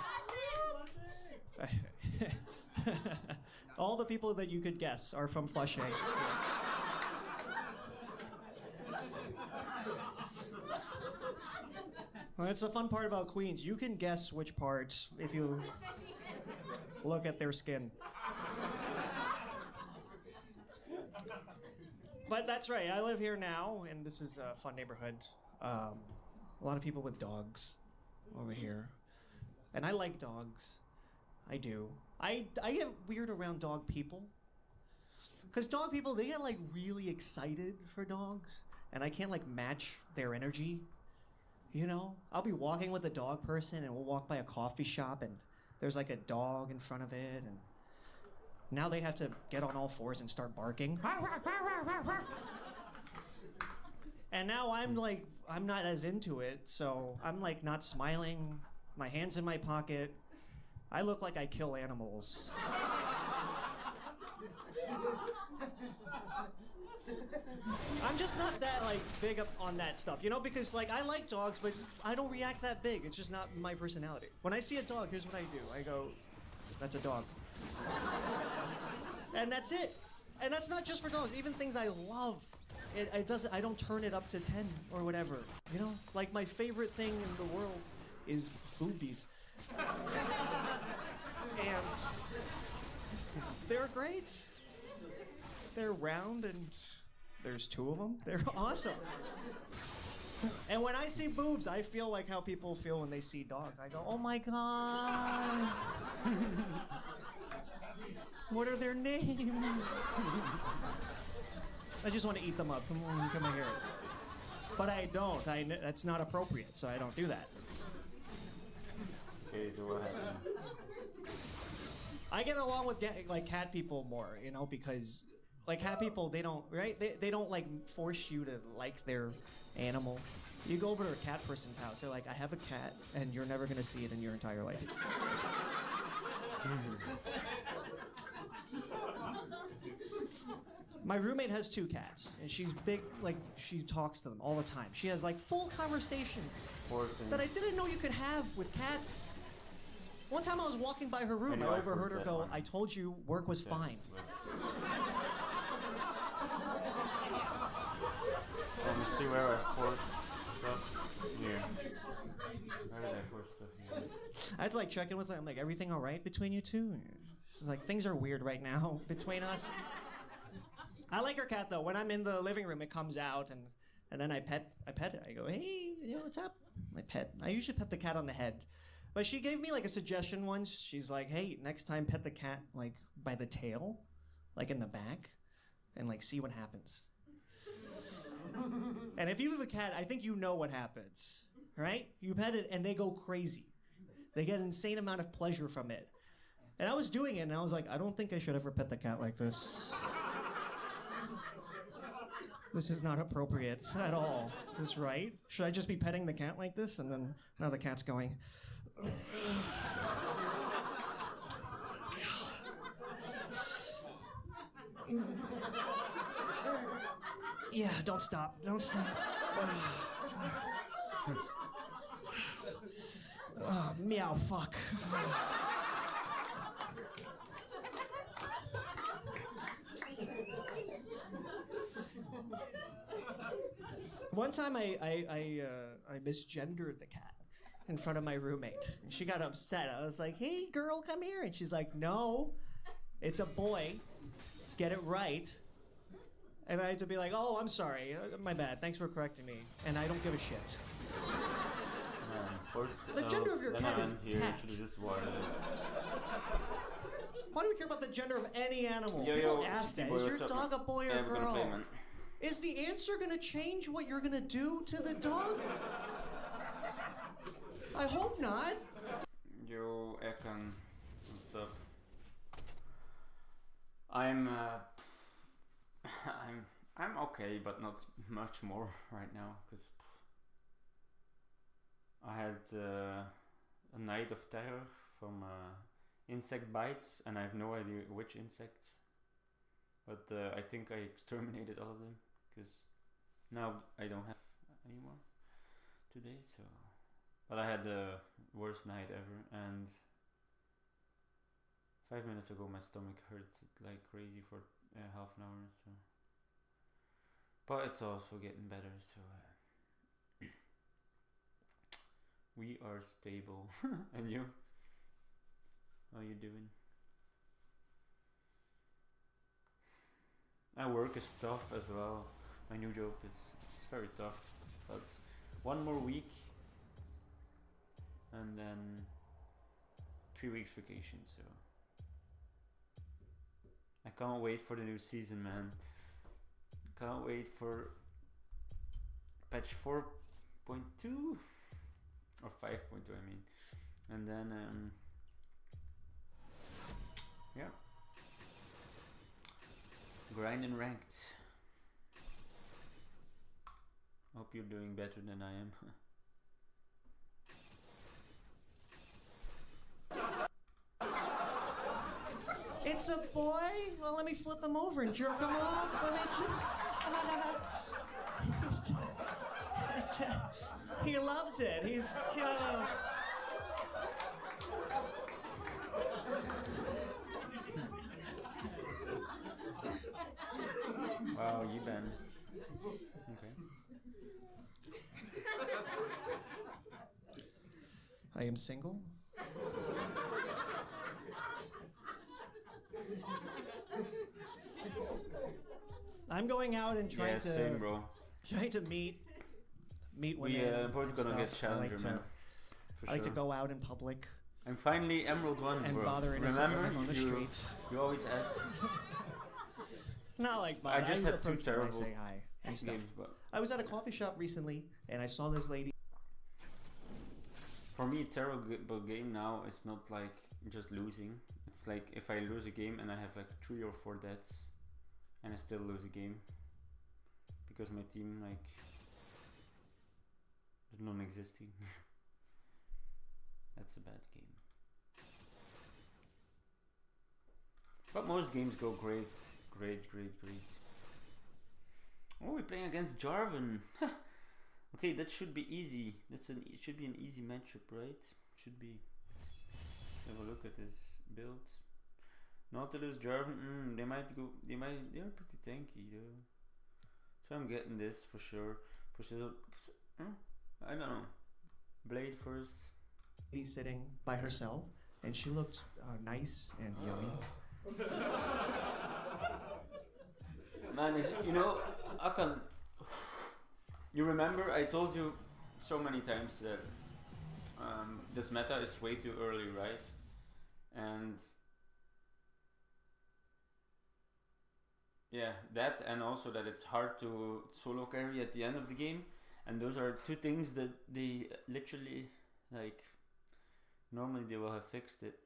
[SPEAKER 8] All the people that you could guess are from Flushing. Well, that's the fun part about Queens. You can guess which parts if you look at their skin. But that's right. I live here now, and this is a fun neighborhood. A lot of people with dogs over here. And I like dogs. I do. I get weird around dog people. Because dog people, they get like really excited for dogs. And I can't like match their energy. I'll be walking with a dog person and we'll walk by a coffee shop and there's like a dog in front of it. And now they have to get on all fours and start barking. And now I'm not as into it. So I'm like not smiling. My hand's in my pocket. I look like I kill animals. I'm just not that like big up on that stuff, you know, because like I like dogs, but I don't react that big. It's just not my personality. When I see a dog, here's what I do. I go, that's a dog. And that's it. And that's not just for dogs, even things I love. It doesn't, I don't turn it up to 10 or whatever, you know? Like my favorite thing in the world is boobies. And they're great. They're round and there's 2 of them. They're awesome. And when I see boobs, I feel like how people feel when they see dogs. I go, oh my God. What are their names? I just want to eat them up. Come on, come here. But I don't. That's not appropriate, so I don't do that.
[SPEAKER 3] Okay, so what happened?
[SPEAKER 8] I get along with like cat people more, you know, because like cat people, they don't, right? They don't like force you to like their animal. You go over to a cat person's house, they're like, I have a cat, and you're never gonna see it in your entire life. My roommate has 2 cats, and she's big, like, she talks to them all the time. She has, like, full conversations that I didn't know you could have with cats. One time I was walking by her room, I overheard her go, I told you work was fine.
[SPEAKER 3] See where I forced stuff here. Where did I force stuff here?
[SPEAKER 8] I had to, like, check in with her. I'm like, everything all right between you two? She's like, things are weird right now between us. I like her cat though. When I'm in the living room, it comes out and then I pet it. I go, hey, you know, what's up? I usually pet the cat on the head. But she gave me like a suggestion once. She's like, hey, next time pet the cat like by the tail, like in the back, and like see what happens. And if you have a cat, I think you know what happens, right? You pet it and they go crazy. They get an insane amount of pleasure from it. And I was doing it and I was like, I don't think I should ever pet the cat like this. This is not appropriate at all. Is this right? Should I just be petting the cat like this? And then now the cat's going. Yeah, don't stop. Don't stop. Oh, meow, fuck. One time I misgendered the cat in front of my roommate. And she got upset. I was like, hey, girl, come here. And she's like, no, it's a boy. Get it right. And I had to be like, oh, I'm sorry. My bad. Thanks for correcting me. And I don't give a shit. The gender of your cat is cat. Why do we care about the gender of any animal? People ask that. Is your dog a boy or a girl? Is the answer gonna change what you're gonna do to the dog? I hope not.
[SPEAKER 3] Yo, Ekan, what's up? I'm okay, but not much more right now, because I had a night of terror from insect bites, and I have no idea which insects. But I think I exterminated all of them, because now I don't have any more today, so... But I had the worst night ever, and 5 minutes ago my stomach hurt like crazy for half an hour, so... But it's also getting better, so... we are stable. And you? How you doing? I work is tough as well. My new job is very tough, but 1 more week and then 3 weeks vacation, so I can't wait for the new season, man. Can't wait for patch 4.2 or 5.2, I mean, and then yeah, grind and ranked. Hope you're doing better than I am.
[SPEAKER 8] It's a boy? Well, let me flip him over and jerk him off. He loves it. He's.
[SPEAKER 3] Wow, you Ben. Okay.
[SPEAKER 8] I am single. I'm going out and trying
[SPEAKER 3] Same, bro.
[SPEAKER 8] meet women.
[SPEAKER 3] We both gonna get challenger, man.
[SPEAKER 8] I like to go out in public.
[SPEAKER 3] I'm finally Emerald 1,
[SPEAKER 8] and
[SPEAKER 3] bro.
[SPEAKER 8] bother innocent
[SPEAKER 3] Remember,
[SPEAKER 8] women on the streets.
[SPEAKER 3] You always ask.
[SPEAKER 8] Not like
[SPEAKER 3] I just had two
[SPEAKER 8] approach them,
[SPEAKER 3] terrible
[SPEAKER 8] I say hi and stuff.
[SPEAKER 3] games, but
[SPEAKER 8] I was at a coffee shop recently and I saw this lady.
[SPEAKER 3] for me, a terrible game now is not like just losing. It's like if I lose a game and I have like 3 or 4 deaths, and I still lose a game because my team like is non-existing. That's a bad game. But most games go great. Oh, we're playing against Jarvan. Okay, that should be easy. It should be an easy matchup, right? Should be. Have a look at this build. Nautilus, Jarvan. They are pretty tanky though. So I'm getting this for sure. I don't know. Blade first.
[SPEAKER 8] She's sitting by herself, and she looked nice and yummy.
[SPEAKER 3] Man, Akan, you remember I told you so many times that this meta is way too early, right? And yeah, that, and also that it's hard to solo carry at the end of the game, and those are two things that they literally, like, normally they will have fixed it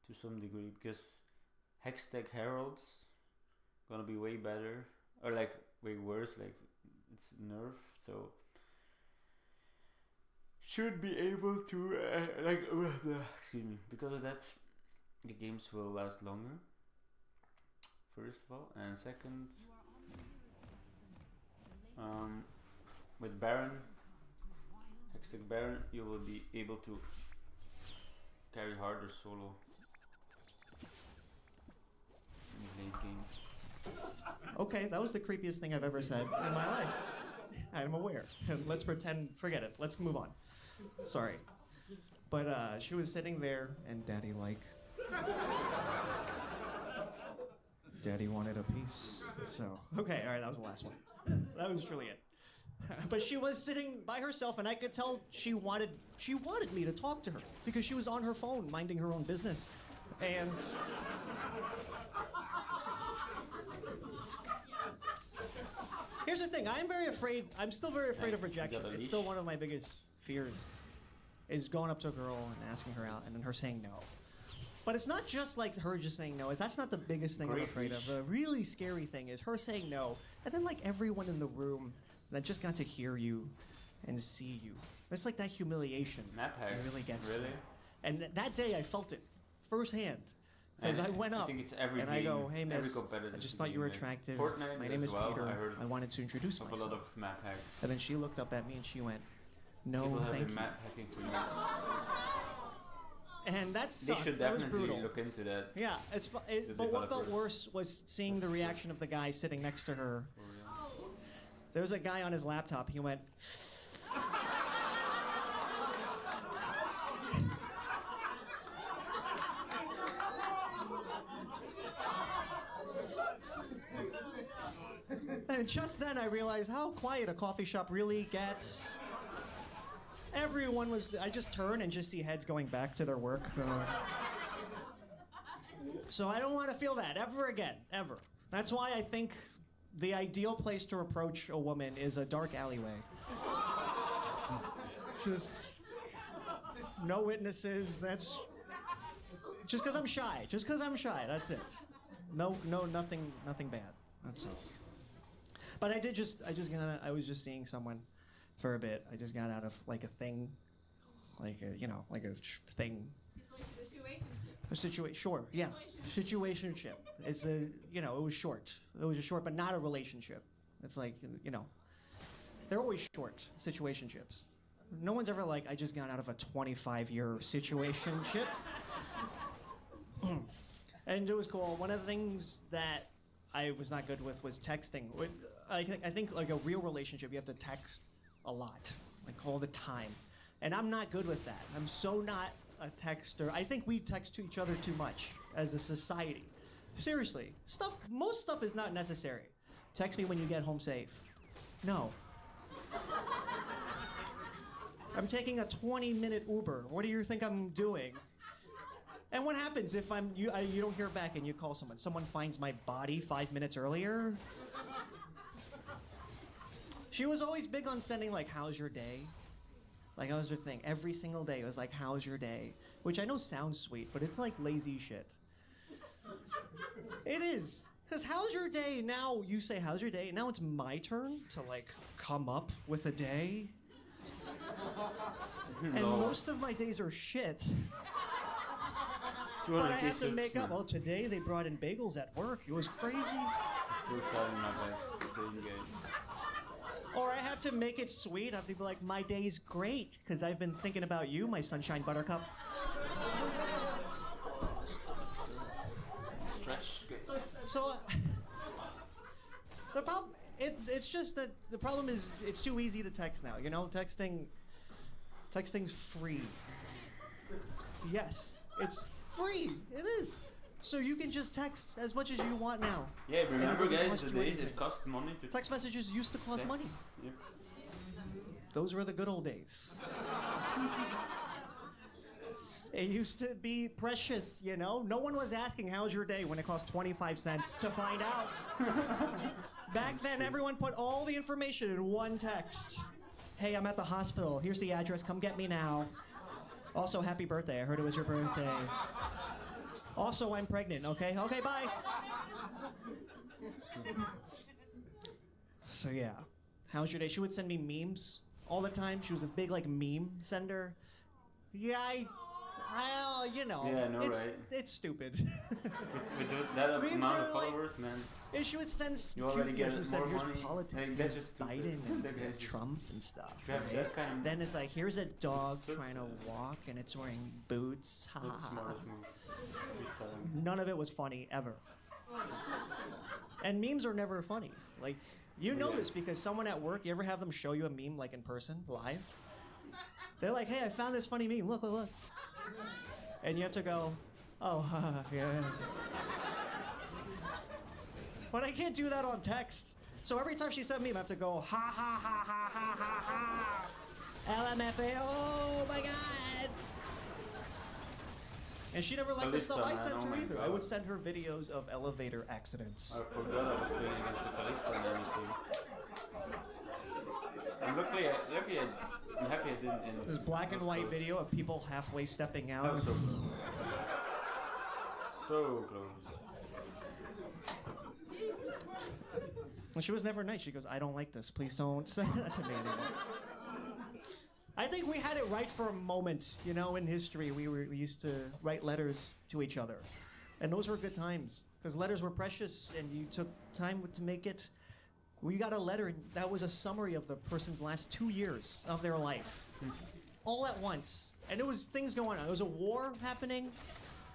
[SPEAKER 3] to some degree, because HASTAG Heralds gonna be way better, or like way worse, like it's nerf, so should be able to excuse me, because of that the games will last longer, first of all, and second, with Baron, HASTAG Baron, you will be able to carry harder solo in the late game.
[SPEAKER 8] Okay, that was the creepiest thing I've ever said in my life. I'm aware. Let's pretend, forget it. Let's move on. Sorry. But she was sitting there and Daddy wanted a piece. So, okay, all right, that was the last one. That was truly it. But she was sitting by herself, and I could tell she wanted me to talk to her because she was on her phone minding her own business. And here's the thing, I'm still very afraid of rejection. It's still one of my biggest fears, is going up to a girl and asking her out and then her saying no. But it's not just like her just saying no. That's not the biggest thing I'm afraid of. The really scary thing is her saying no, and then like everyone in the room that just got to hear you and see you. It's like that humiliation.
[SPEAKER 3] Map hack.
[SPEAKER 8] It really gets to
[SPEAKER 3] Really?
[SPEAKER 8] me. And that day I felt it firsthand. Because I went up
[SPEAKER 3] I think it's every
[SPEAKER 8] and
[SPEAKER 3] game,
[SPEAKER 8] I go, hey miss,
[SPEAKER 3] competitive
[SPEAKER 8] I just thought you were
[SPEAKER 3] game, like
[SPEAKER 8] attractive.
[SPEAKER 3] Fortnite
[SPEAKER 8] My name
[SPEAKER 3] as
[SPEAKER 8] is
[SPEAKER 3] well,
[SPEAKER 8] Peter.
[SPEAKER 3] I heard
[SPEAKER 8] I wanted to introduce
[SPEAKER 3] of
[SPEAKER 8] myself.
[SPEAKER 3] a lot of map hacks.
[SPEAKER 8] And then she looked up at me and she went, no,
[SPEAKER 3] People have
[SPEAKER 8] thank
[SPEAKER 3] been
[SPEAKER 8] you.
[SPEAKER 3] map hacking for years.
[SPEAKER 8] And that's
[SPEAKER 3] They should
[SPEAKER 8] that was
[SPEAKER 3] definitely
[SPEAKER 8] brutal.
[SPEAKER 3] look into that.
[SPEAKER 8] Yeah, but what felt worse was seeing the reaction of the guy sitting next to her.
[SPEAKER 3] For real.
[SPEAKER 8] There was a guy on his laptop. He went. And just then I realized how quiet a coffee shop really gets. Everyone was. I just turn and just see heads going back to their work. So I don't want to feel that ever again, ever. That's why I think the ideal place to approach a woman is a dark alleyway. Just no witnesses. That's just because I'm shy. Just because I'm shy. That's it. No, nothing bad. That's all. But I was just seeing someone for a bit. I just got out of like a thing, like a thing. A situation, sure, yeah. Situationship is a, you know, it was short. It was a short, but not a relationship. It's like, you know, they're always short situationships. No one's ever like, I just got out of a 25-year situationship. And it was cool. One of the things that I was not good with was texting. I think like a real relationship, you have to text a lot, like all the time. And I'm not good with that. I'm so not a texter. I think we text to each other too much as a society. Seriously, most stuff is not necessary. Text me when you get home safe. No. I'm taking a 20-minute Uber. What do you think I'm doing? And what happens if you don't hear back and you call someone? Someone finds my body 5 minutes earlier? She was always big on sending like, how's your day? Like, that was her thing. Every single day it was like, how's your day? Which I know sounds sweet, but it's like lazy shit. It is. Because how's your day? Now you say, how's your day? Now it's my turn to like come up with a day. And most of my days are shit. But I have to make up. Oh, today they brought in bagels at work. It was crazy.
[SPEAKER 3] Still selling my best dating games.
[SPEAKER 8] Or I have to make it sweet. I have to be like, my day's great, because I've been thinking about you, my sunshine buttercup.
[SPEAKER 3] Stretch.
[SPEAKER 8] So, the problem, it's just that the problem is it's too easy to text now, you know? Texting's free. Yes, it's free. It is. So you can just text as much as you want now.
[SPEAKER 3] Yeah, remember guys,
[SPEAKER 8] cost
[SPEAKER 3] the
[SPEAKER 8] you
[SPEAKER 3] days
[SPEAKER 8] anything.
[SPEAKER 3] it cost money to
[SPEAKER 8] Text messages used to cost
[SPEAKER 3] text.
[SPEAKER 8] money.
[SPEAKER 3] Yep.
[SPEAKER 8] Those were the good old days. It used to be precious, you know? No one was asking, how's your day, when it cost 25 cents to find out. Back then, everyone put all the information in one text. Hey, I'm at the hospital. Here's the address. Come get me now. Also, happy birthday. I heard it was your birthday. Also, I'm pregnant, okay? Okay, bye. So, yeah. How's your day? She would send me memes all the time. She was a big, like, meme sender. Yeah, you know.
[SPEAKER 3] Yeah, I know, right?
[SPEAKER 8] It's stupid.
[SPEAKER 3] It's with that
[SPEAKER 8] Memes
[SPEAKER 3] amount
[SPEAKER 8] are
[SPEAKER 3] of
[SPEAKER 8] like-
[SPEAKER 3] followers, man.
[SPEAKER 8] And she would send
[SPEAKER 3] You already
[SPEAKER 8] cute
[SPEAKER 3] get
[SPEAKER 8] pictures that
[SPEAKER 3] more
[SPEAKER 8] here's
[SPEAKER 3] money.
[SPEAKER 8] politics,
[SPEAKER 3] Like, that's just stupid.
[SPEAKER 8] Biden and
[SPEAKER 3] That guy just-
[SPEAKER 8] Trump and stuff.
[SPEAKER 3] To have that kind of
[SPEAKER 8] Then it's like, here's a dog
[SPEAKER 3] so
[SPEAKER 8] trying to
[SPEAKER 3] sad.
[SPEAKER 8] walk and it's wearing boots. Ha
[SPEAKER 3] That's
[SPEAKER 8] ha
[SPEAKER 3] the
[SPEAKER 8] ha.
[SPEAKER 3] smartest move. Reselling.
[SPEAKER 8] None of it was funny ever. And memes are never funny. Like, you know this because someone at work, you ever have them show you a meme like in person, live? They're like, hey, I found this funny meme. Look, look, look. And you have to go, oh, haha, yeah. But I can't do that on text. So every time she sent me, I have to go, ha ha ha ha ha ha ha. LMFA, oh my god. And she never liked the stuff I
[SPEAKER 3] Ballista,
[SPEAKER 8] sent
[SPEAKER 3] man,
[SPEAKER 8] her
[SPEAKER 3] oh my
[SPEAKER 8] either. I
[SPEAKER 3] God.
[SPEAKER 8] would send her videos of elevator accidents.
[SPEAKER 3] I forgot I was playing against the Ballista and everything. I'm I'm happy I didn't end.
[SPEAKER 8] This black and
[SPEAKER 3] That was
[SPEAKER 8] white
[SPEAKER 3] close.
[SPEAKER 8] video of people halfway stepping
[SPEAKER 3] That
[SPEAKER 8] out.
[SPEAKER 3] was so close. So close.
[SPEAKER 8] And she was never nice. She goes, I don't like this. Please don't say that to me anymore. I think we had it right for a moment, you know, in history. We used to write letters to each other. And those were good times. Because letters were precious and you took time to make it. We got a letter and that was a summary of the person's last 2 years of their life. All at once. And there was things going on. There was a war happening.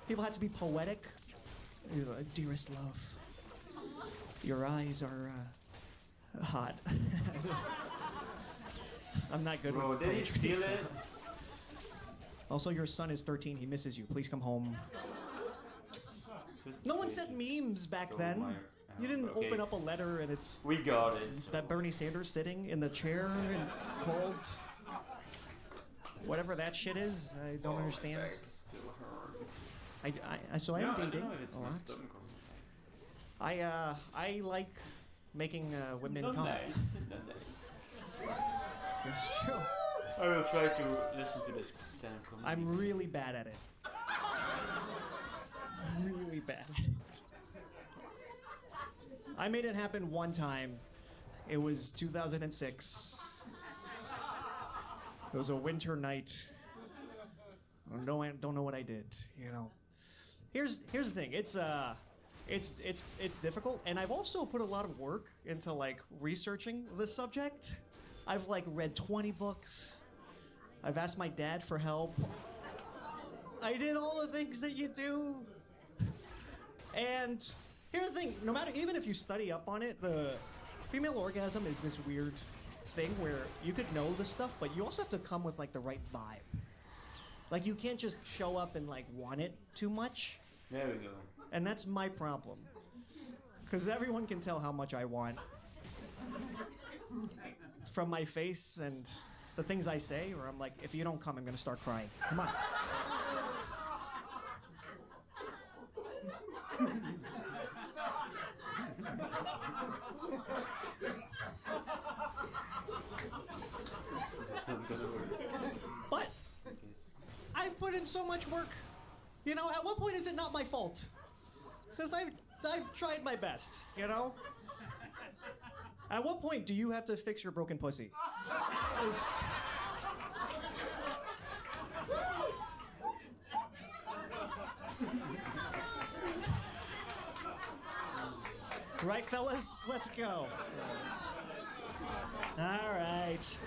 [SPEAKER 8] People had to be poetic. Dearest love, your eyes are hot. I'm not good
[SPEAKER 3] Bro,
[SPEAKER 8] with
[SPEAKER 3] did he
[SPEAKER 8] poetry,
[SPEAKER 3] steal
[SPEAKER 8] so-
[SPEAKER 3] it?
[SPEAKER 8] Also, your son is 13. He misses you. Please come home.
[SPEAKER 3] Just
[SPEAKER 8] No one
[SPEAKER 3] wait.
[SPEAKER 8] said memes back
[SPEAKER 3] Don't
[SPEAKER 8] then.
[SPEAKER 3] mind.
[SPEAKER 8] You didn't
[SPEAKER 3] Okay.
[SPEAKER 8] open up a letter and it's
[SPEAKER 3] We got it. So.
[SPEAKER 8] that Bernie Sanders sitting in the chair and cold. Whatever that shit is, I don't understand.
[SPEAKER 3] Back still hurt.
[SPEAKER 8] So I am
[SPEAKER 3] No, I don't
[SPEAKER 8] dating
[SPEAKER 3] know if it's
[SPEAKER 8] a
[SPEAKER 3] my
[SPEAKER 8] lot.
[SPEAKER 3] stomach or-
[SPEAKER 8] I like making women
[SPEAKER 3] Not
[SPEAKER 8] come.
[SPEAKER 3] nice. Not nice.
[SPEAKER 8] It's true.
[SPEAKER 3] I will try to listen to this stand-up comedy.
[SPEAKER 8] I'm really bad at it. Really bad at it. I made it happen one time. It was 2006. It was a winter night. I don't know what I did, you know. Here's the thing. It's difficult, and I've also put a lot of work into like researching this subject. I've like read 20 books. I've asked my dad for help. I did all the things that you do. And here's the thing, no matter, even if you study up on it, the female orgasm is this weird thing where you could know the stuff, but you also have to come with like the right vibe. Like you can't just show up and like want it too much.
[SPEAKER 3] There we go.
[SPEAKER 8] And that's my problem. Because everyone can tell how much I want. From my face and the things I say, where I'm like, if you don't come, I'm gonna start crying. Come on.
[SPEAKER 3] That's not gonna work.
[SPEAKER 8] But I've put in so much work. You know, at what point is it not my fault? Because I've tried my best, you know? At what point do you have to fix your broken pussy? Right, fellas? Let's go. All right.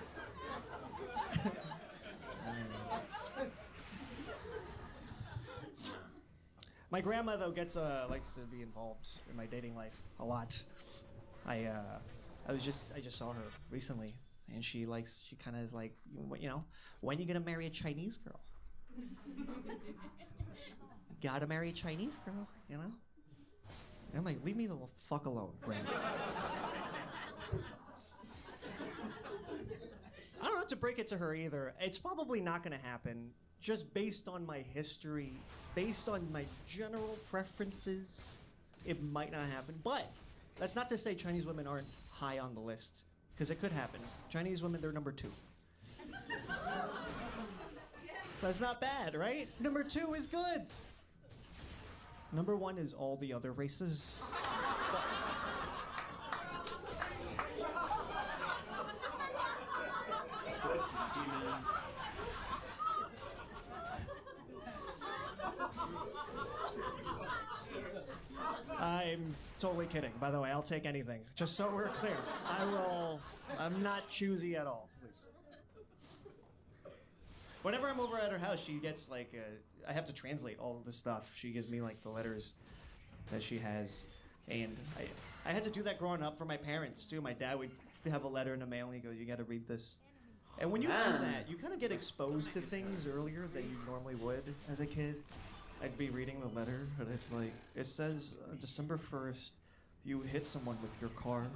[SPEAKER 8] My grandma, though, likes to be involved in my dating life a lot. I just saw her recently, and she kind of is like, you know, when are you gonna marry a Chinese girl? Gotta marry a Chinese girl, you know? And I'm like, leave me the fuck alone, grandma. I don't have to break it to her either. It's probably not gonna happen, just based on my history, based on my general preferences. It might not happen, but that's not to say Chinese women aren't high on the list, because it could happen. Chinese women, they're number 2. That's not bad, right? Number 2 is good. Number 1 is all the other races. I'm totally kidding. By the way, I'll take anything. Just so we're clear. I'm not choosy at all, please. Whenever I'm over at her house, she gets like, I have to translate all of this stuff. She gives me like the letters that she has. And I had to do that growing up for my parents too. My dad would have a letter in the mail and he goes, you gotta read this. And when you do that, you kind of get exposed to things earlier than you normally would as a kid. I'd be reading the letter, and it's like, it says, December 1st, you hit someone with your car.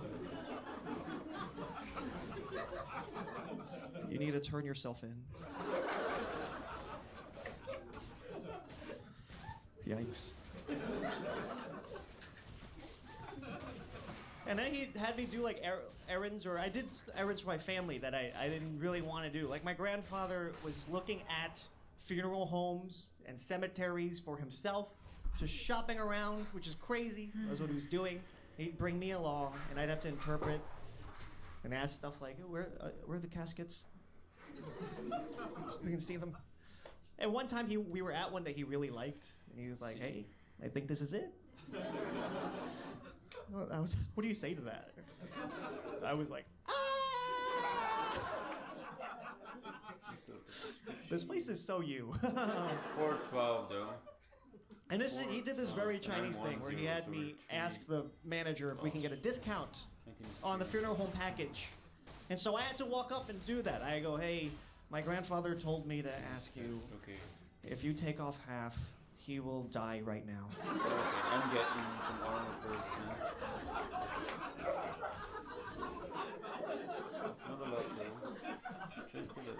[SPEAKER 8] You need to turn yourself in. Yikes. And then he had me do like errands, or I did errands for my family that I didn't really want to do. Like my grandfather was looking at funeral homes and cemeteries for himself, just shopping around, which is crazy. That's what he was doing. He'd bring me along, and I'd have to interpret and ask stuff like, where are the caskets? So we can see them. And one time we were at one that he really liked, and he was like, hey, I think this is it. What do you say to that? I was like, ah! This place is so you.
[SPEAKER 3] 412 though.
[SPEAKER 8] And he did this very Chinese thing where he had me ask the manager if we can get a discount on the funeral home package. And so I had to walk up and do that. I go, hey, my grandfather told me to ask you, if you take off half, he will die right now.
[SPEAKER 3] Okay, I'm getting some armor first now. Not a lot though. Just a little.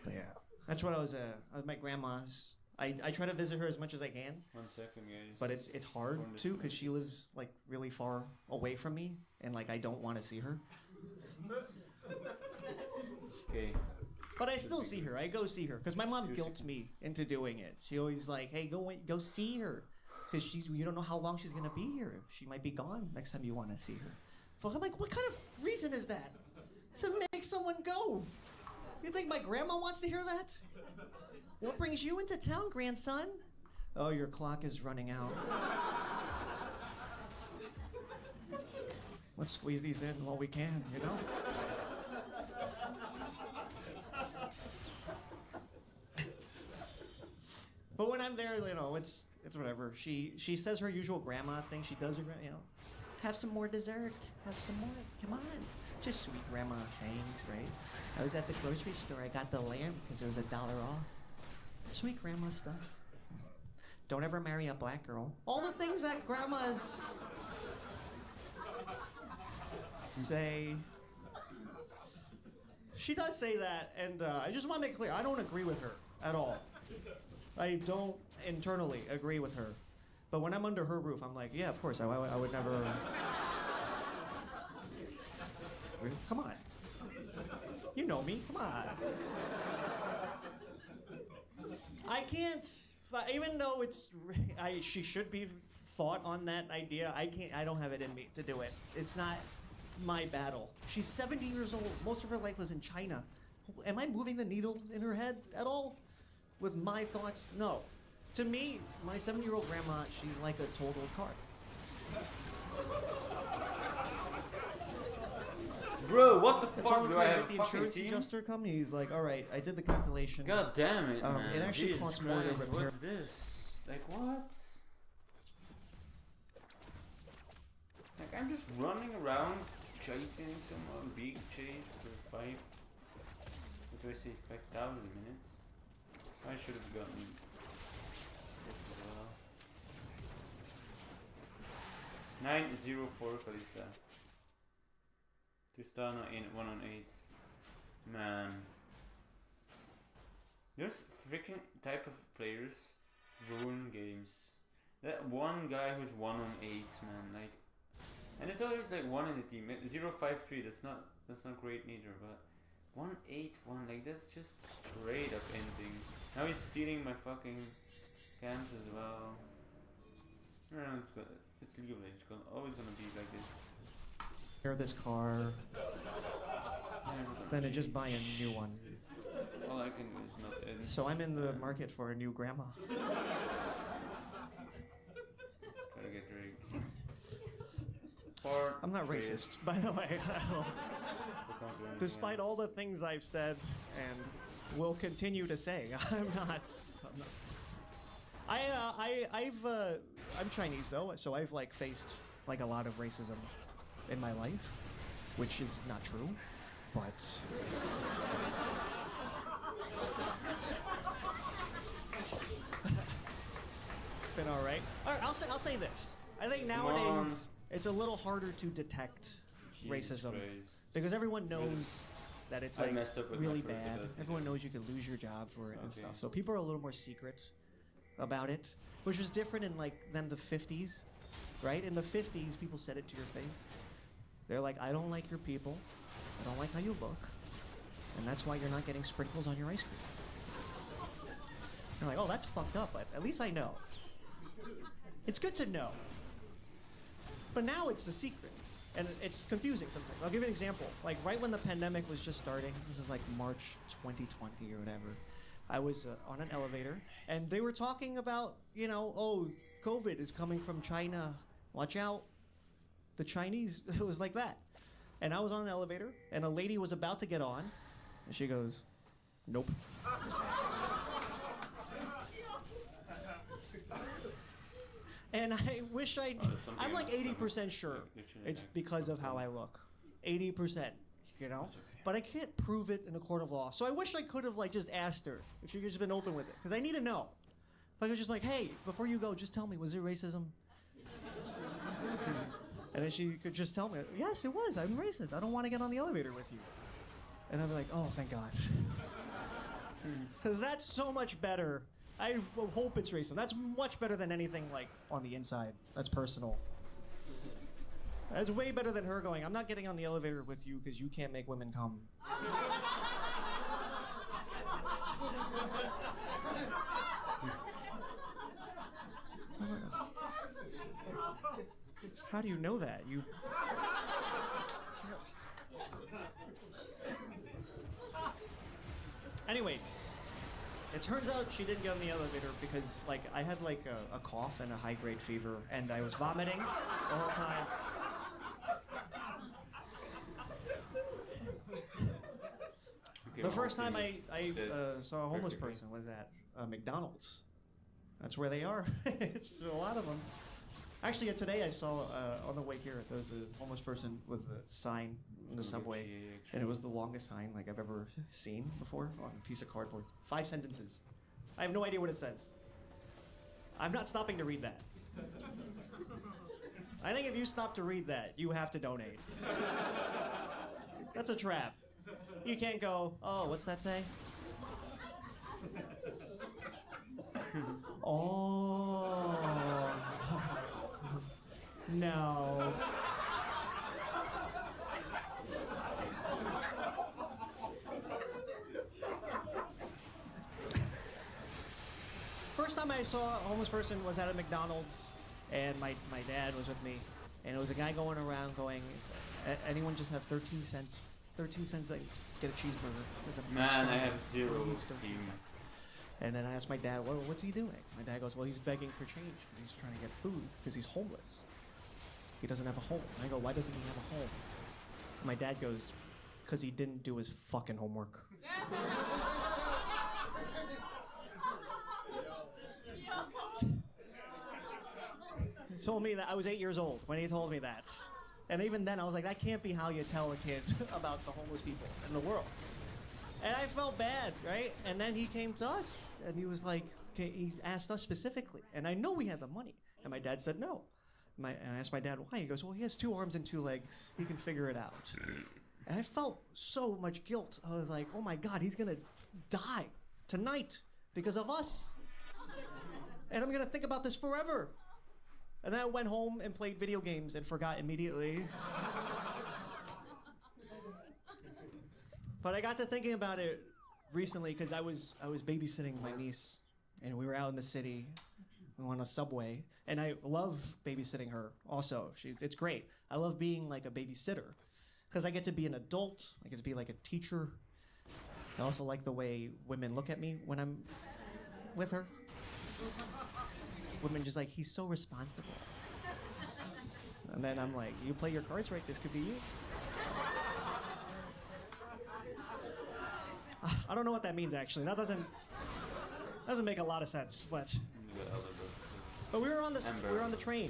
[SPEAKER 8] But yeah, that's what I was at my grandma's. I try to visit her as much as I can.
[SPEAKER 3] 1 second, guys.
[SPEAKER 8] But it's hard too, because she lives like really far away from me, and like I don't want to see her.
[SPEAKER 3] Okay.
[SPEAKER 8] But I still see her. I go see her because my mom guilts me into doing it. She always like, hey, go see her, because you don't know how long she's gonna be here. She might be gone next time you want to see her. But I'm like, what kind of reason is that to make someone go? You think my grandma wants to hear that? What brings you into town, grandson? Oh, your clock is running out. Let's squeeze these in while we can, you know? But when I'm there, you know, it's whatever. She says her usual grandma thing. She does her, you know, have some more dessert. Have some more. Come on. Just sweet grandma sayings, right? I was at the grocery store. I got the lamb because it was $1 off. Sweet grandma stuff. Don't ever marry a black girl. All the things that grandmas say. She does say that, and I just want to make it clear, I don't agree with her at all. I don't internally agree with her. But when I'm under her roof, I'm like, yeah, of course, I would never... Come on. You know me, come on. I can't, even though she should be fought on that idea, I don't have it in me to do it. It's not my battle. She's 70 years old. Most of her life was in China. Am I moving the needle in her head at all? With my thoughts? No. To me, my 70-year-old grandma, she's like a total card.
[SPEAKER 3] Bro, what the
[SPEAKER 8] That's
[SPEAKER 3] fuck do I have
[SPEAKER 8] the
[SPEAKER 3] a fucking
[SPEAKER 8] insurance
[SPEAKER 3] team?
[SPEAKER 8] adjuster come? He's like, all right, I did the calculations.
[SPEAKER 3] God damn it, man.
[SPEAKER 8] It actually
[SPEAKER 3] Jesus
[SPEAKER 8] costs more to
[SPEAKER 3] Christ,
[SPEAKER 8] repair.
[SPEAKER 3] what's this? Like, what? Like, I'm just running around chasing someone, big chase for 5... What do I say, 5,000 minutes? I should have gotten this as well. 904 Kalista. Tristana in 1 on 8. Man. There's freaking type of players ruin games. That one guy who's 1 on 8, man, like, and it's always like 1 in the team. 053, that's not great neither, but 181, like that's just straight up ending. Now he's stealing my fucking camps as well. No, it's League of Legends. It's always gonna be like this.
[SPEAKER 8] Repair this car. Then I just buy a new one.
[SPEAKER 3] All I can do is not end.
[SPEAKER 8] So I'm in the market for a new grandma.
[SPEAKER 3] Gotta get rigged.
[SPEAKER 8] I'm not racist, by the way. Despite all the things I've said and will continue to say, I'm not. I'm Chinese though, so I've like faced like a lot of racism in my life, which is not true, but it's been all right. All right, I'll say this. I think nowadays it's a little harder to detect racism because everyone knows that it's like really bad. Everyone knows you could lose your job for it and stuff. So people are a little more secret about it, which was different in like than the 50s, right? In the 50s, people said it to your face. They're like, I don't like your people. I don't like how you look. And that's why you're not getting sprinkles on your ice cream. You're like, oh, that's fucked up, but at least I know. It's good to know. But now it's the secret. And it's confusing sometimes. I'll give you an example. Like right when the pandemic was just starting, this was like March 2020 or whatever, I was on an elevator, and they were talking about, you know, oh, COVID is coming from China. Watch out. The Chinese, it was like that. And I was on an elevator, and a lady was about to get on, and she goes, nope. And I wish I'm like 80% sure it's because of how I look. 80%, you know? But I can't prove it in a court of law. So I wish I could have like just asked her if she could just been open with it. Because I need to know. If I could just like, hey, before you go, just tell me, was it racism? And then she could just tell me, yes, it was. I'm racist. I don't want to get on the elevator with you. And I'd be like, oh, thank God. Because that's so much better. I hope it's racism. That's much better than anything like on the inside. That's personal. That's way better than her going, I'm not getting on the elevator with you because you can't make women come. How do you know that? You. Anyways, It turns out she didn't get on the elevator because, like, I had like a cough and a high-grade fever, and I was vomiting the whole time.
[SPEAKER 3] Okay,
[SPEAKER 8] The
[SPEAKER 3] well,
[SPEAKER 8] first time
[SPEAKER 3] hopefully
[SPEAKER 8] I
[SPEAKER 3] that's
[SPEAKER 8] saw a homeless
[SPEAKER 3] perfectly.
[SPEAKER 8] person was at McDonald's. That's where they are. It's a lot of them. Actually, today I saw on the way here there was a homeless person with a sign in the subway, and it was the longest sign like I've ever seen before on a piece of cardboard. 5 sentences. I have no idea what it says. I'm not stopping to read that. I think if you stop to read that, you have to donate. That's a trap. You can't go, oh, what's that say? Oh. No. First time I saw a homeless person was at a McDonald's, and my dad was with me, and it was a guy going around going, anyone just have 13 cents? 13 cents, I get a cheeseburger.
[SPEAKER 3] Man, I have zero
[SPEAKER 8] Needs 13
[SPEAKER 3] team.
[SPEAKER 8] cents. And then I asked my dad, well, what's he doing? My dad goes, well, he's begging for change because he's trying to get food because he's homeless. He doesn't have a home. And I go, why doesn't he have a home? And my dad goes, because he didn't do his fucking homework. He told me that I was 8 years old when he told me that. And even then I was like, that can't be how you tell a kid about the homeless people in the world. And I felt bad, right? And then he came to us, and he was like, okay, he asked us specifically. And I know we had the money. And my dad said no. And I asked my dad why. He goes, well, he has 2 arms and 2 legs. He can figure it out. And I felt so much guilt. I was like, oh my God, he's going to die tonight because of us. And I'm going to think about this forever. And then I went home and played video games and forgot immediately. But I got to thinking about it recently because I was babysitting my niece, and we were out in the city on a subway, and I love babysitting her also. It's great. I love being like a babysitter because I get to be an adult. I get to be like a teacher. I also like the way women look at me when I'm with her. Women just like, he's so responsible. And then I'm like, you play your cards right, this could be you. I don't know what that means actually. That doesn't make a lot of sense, but we were on the train,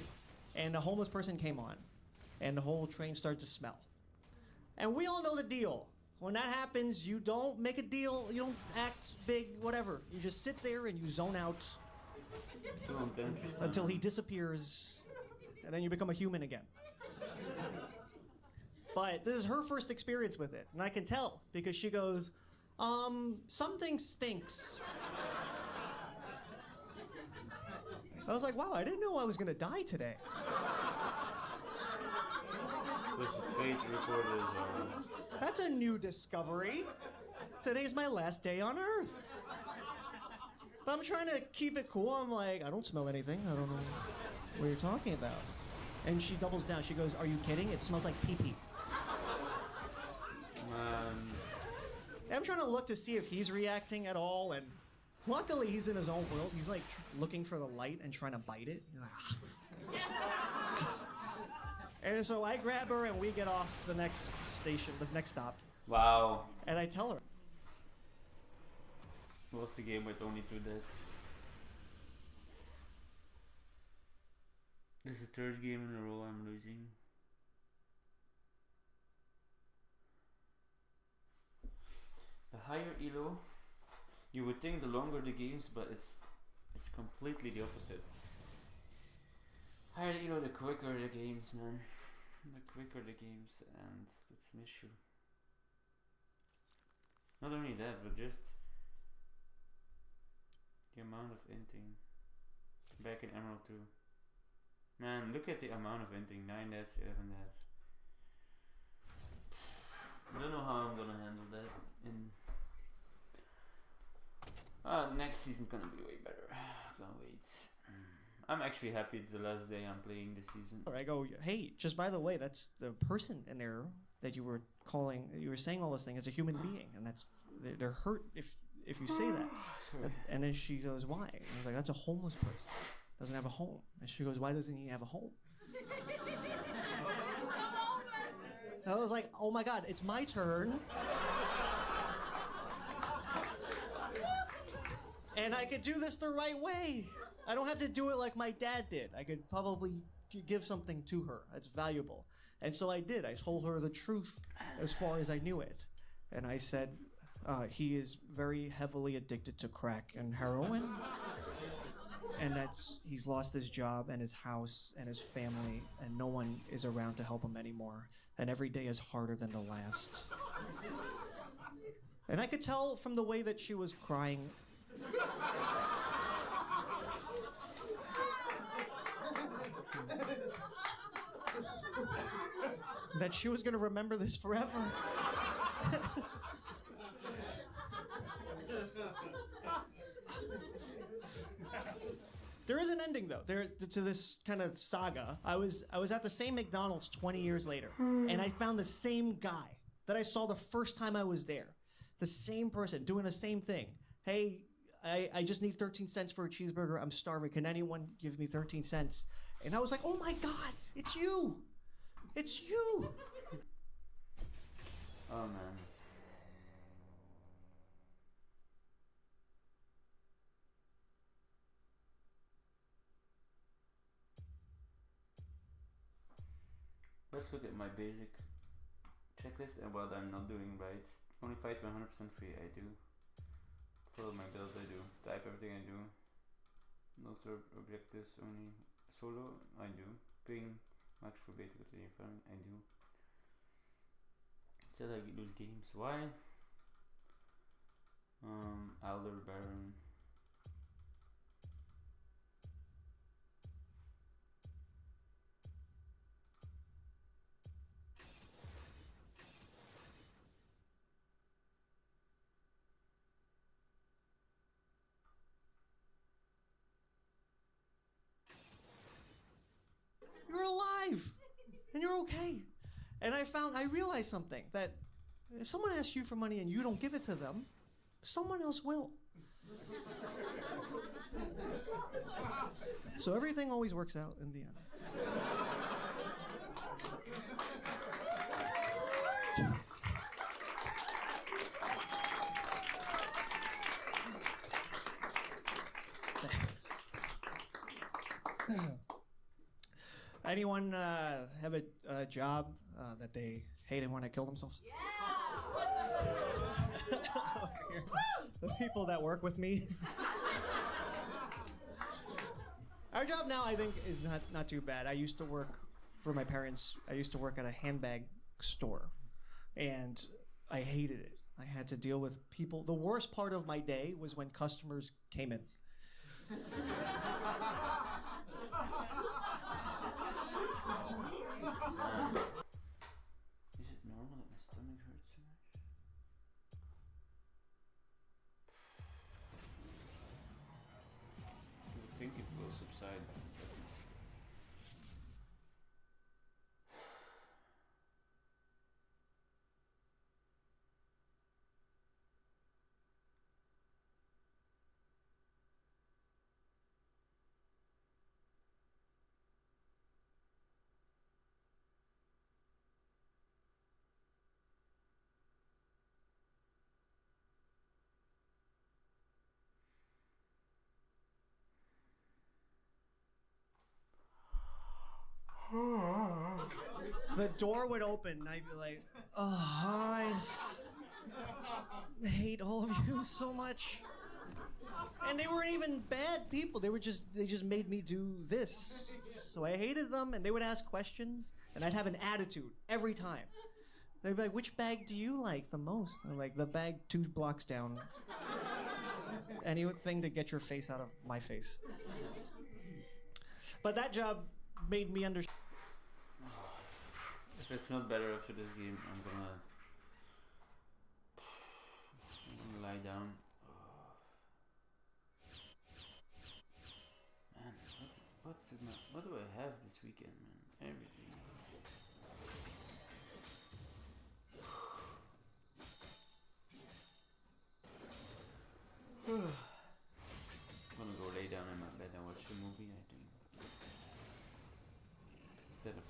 [SPEAKER 8] and a homeless person came on, and the whole train started to smell. And we all know the deal. When that happens, you don't make a deal, you don't act big, whatever. You just sit there and you zone out until he disappears, and then you become a human again. But this is her first experience with it, and I can tell because she goes, something stinks. I was like, wow, I didn't know I was gonna die today.
[SPEAKER 3] This is fate reported.
[SPEAKER 8] That's a new discovery. Today's my last day on Earth. But I'm trying to keep it cool. I'm like, I don't smell anything. I don't know what you're talking about. And she doubles down. She goes, are you kidding? It smells like pee-pee. I'm trying to look to see if he's reacting at all, and luckily he's in his own world. He's like looking for the light and trying to bite it. He's like, ah. And so I grab her and we get off the next station, the next stop.
[SPEAKER 3] Wow.
[SPEAKER 8] And I tell her.
[SPEAKER 3] Lost the game with only 2 deaths. This is the 3rd game in a row I'm losing. The higher elo, you would think the longer the games, but it's completely the opposite. Higher elo, the quicker the games, man. The quicker the games, and that's an issue. Not only that, but just the amount of inting. Back in Emerald 2. Man, look at the amount of inting. 9 deaths, 11 deaths. I don't know how I'm gonna handle that in next season's gonna be way better. Can't wait. I'm actually happy it's the last day I'm playing this season.
[SPEAKER 8] I go, hey, just by the way, that's the person in there that you were calling, you were saying all this thing as a human being, and they're hurt if you say that. And then she goes, why? And I was like, that's a homeless person. Doesn't have a home. And she goes, why doesn't he have a home? I was like, oh my God, it's my turn. And I could do this the right way. I don't have to do it like my dad did. I could probably give something to her that's valuable. And so I did. I told her the truth as far as I knew it. And I said, he is very heavily addicted to crack and heroin. And he's lost his job and his house and his family, and no one is around to help him anymore. And every day is harder than the last. And I could tell from the way that she was crying. That she was going to remember this forever. There is an ending, though, to this kind of saga. I was at the same McDonald's 20 years later, and I found the same guy that I saw the first time I was there. The same person doing the same thing. Hey, I just need 13 cents for a cheeseburger. I'm starving. Can anyone give me 13 cents? And I was like, oh my God, it's you. It's you.
[SPEAKER 3] Oh, man. Let's look at my basic checklist and what I'm not doing right. Only fight 100% free, I do. Follow my builds, I do. Type everything, I do. No objectives, only solo, I do. Ping, max for beta continue farming, I do. Still I lose games, why? Elder Baron.
[SPEAKER 8] You're alive, and you're okay. And I realized something, that if someone asks you for money and you don't give it to them, someone else will. So everything always works out in the end. Thanks. Anyone have a job that they hate and want to kill themselves? Yeah! The people that work with me. Our job now, I think, is not too bad. I used to work for my parents. I used to work at a handbag store, and I hated it. I had to deal with people. The worst part of my day was when customers came in.
[SPEAKER 3] Is it normal that my stomach hurts so much? You would think it will subside, but it doesn't.
[SPEAKER 8] The door would open, and I'd be like, oh, I hate all of you so much. And they weren't even bad people. They just made me do this. So I hated them, and they would ask questions, and I'd have an attitude every time. They'd be like, which bag do you like the most? I'm like, the bag 2 blocks down. Anything to get your face out of my face. But that job made me understand.
[SPEAKER 3] If it's not better after this game, I'm gonna lie down. Man, what do I have this weekend, man? Everything. instead of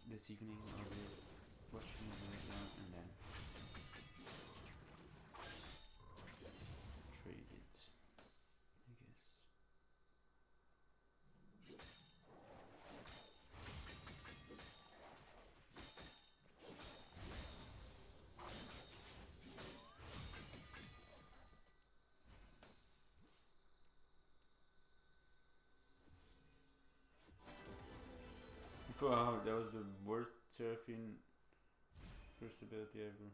[SPEAKER 3] this evening. I'll be watching it right now and then trade it, I guess. Wow, that was the worst Seraphine first ability ever.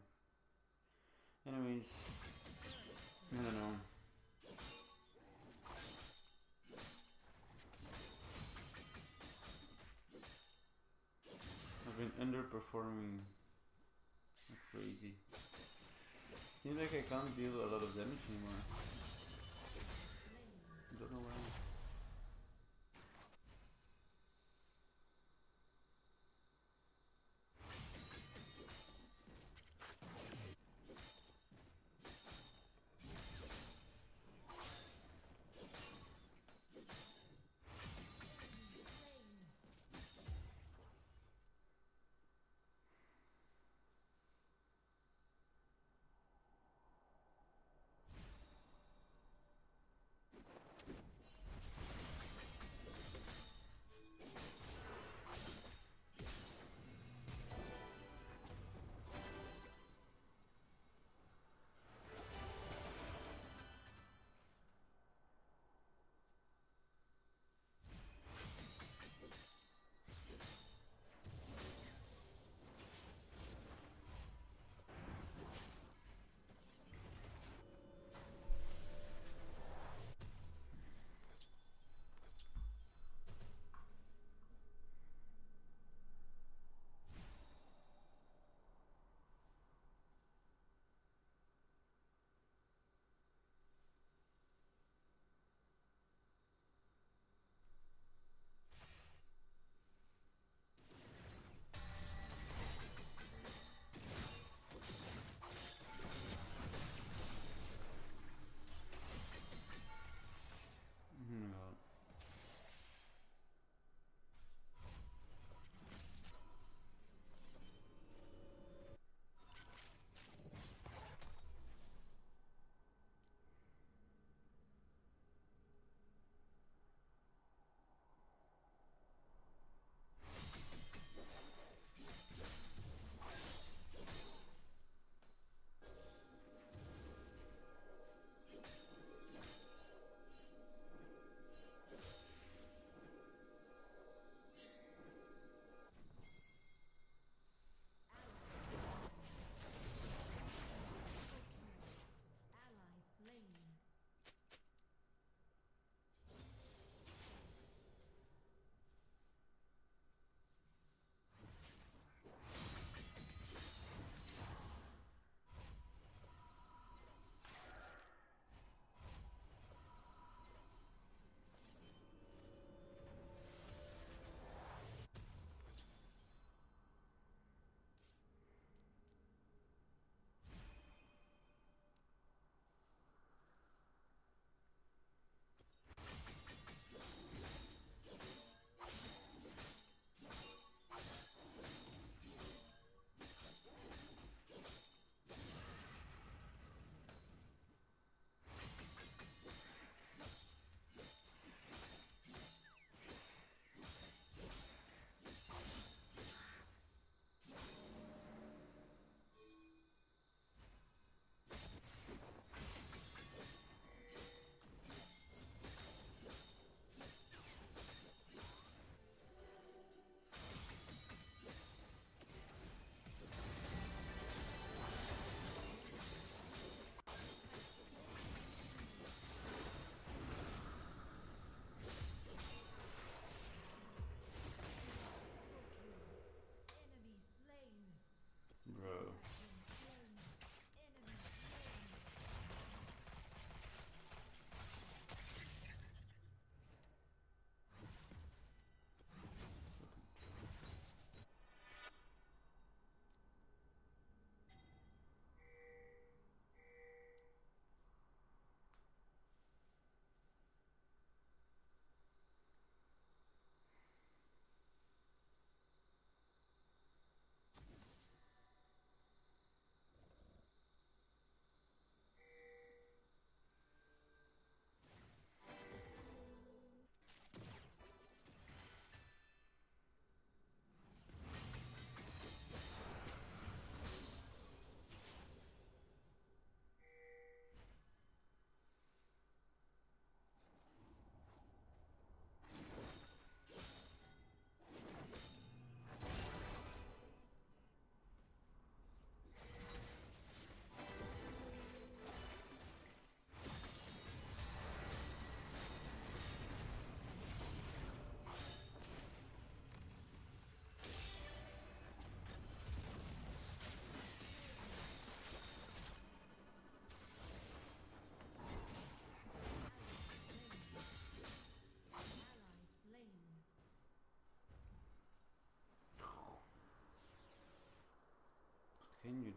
[SPEAKER 3] Anyways, I don't know. I've been underperforming like crazy. Seems like I can't deal a lot of damage anymore. I don't know why.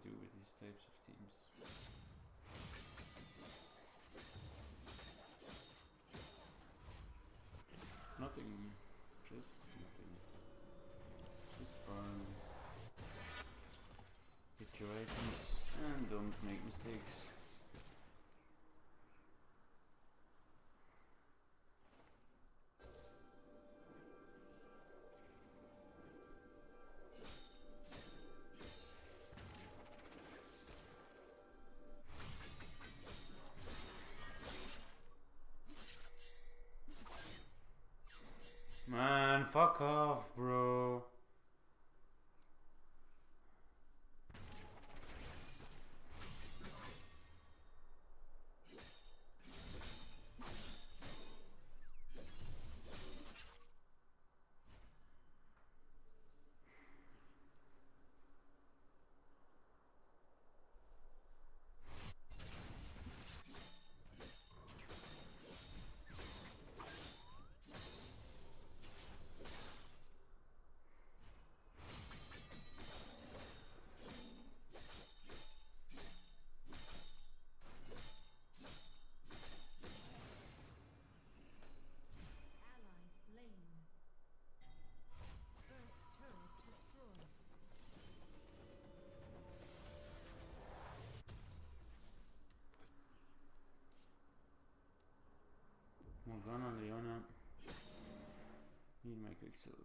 [SPEAKER 3] do with these types of teams. Nothing, just nothing. Just fun. Get your items and don't make mistakes. Man, fuck off, bro.
[SPEAKER 4] Ally slain. First turret destroyed.
[SPEAKER 3] Morgana, Leona. Need my Quicksilver.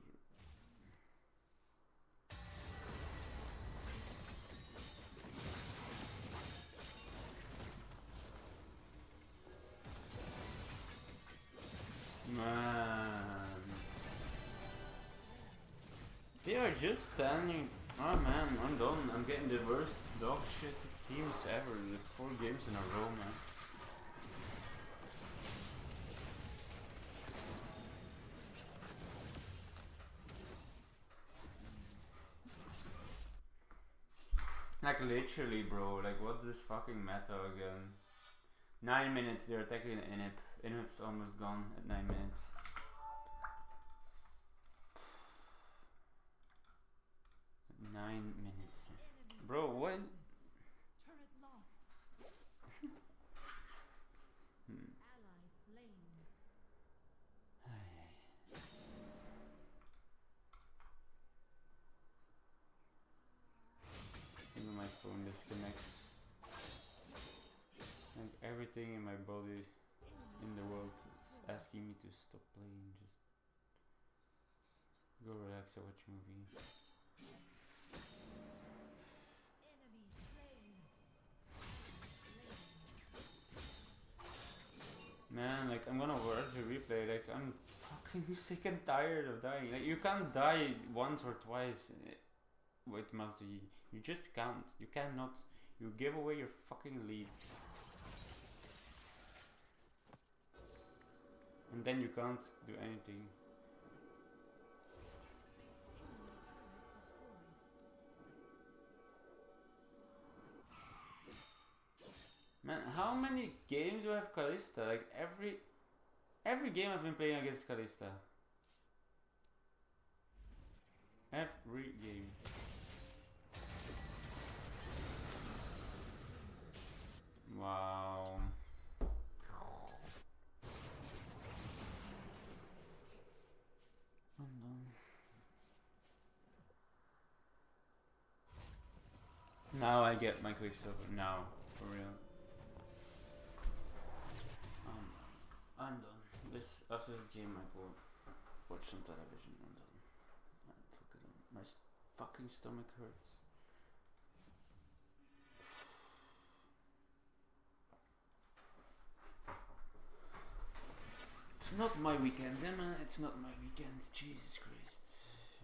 [SPEAKER 3] Man. They are just standing. Oh man, I'm done. I'm getting the worst dog shit teams ever. 4 games in a row, man. Like literally, bro. Like what's this fucking meta again? 9 minutes. They're attacking Inhib. Inhib's almost gone at 9 minutes. At 9 minutes, bro. What?
[SPEAKER 4] Turret lost. Ally slain.
[SPEAKER 3] Even my phone disconnects. Like everything in my body in the world is asking me to stop playing. Just go relax and watch a movie.
[SPEAKER 4] Enemy slain.
[SPEAKER 3] Man, like I'm gonna watch the replay. Like I'm fucking sick and tired of dying. Like you can't die once or twice with Master Yi. You just can't. You cannot. You give away your fucking leads. And then you can't do anything. Man, how many games do I have Kalista? Like every game I've been playing against Kalista. Every game. Wow. I'm done. Now I get my Quicksilver. Now, for real. I'm done. After this game I go watch some television. I'm done. I'm fucking done. My fucking stomach hurts. It's not my weekend, Emma. It's not my weekend. Jesus Christ.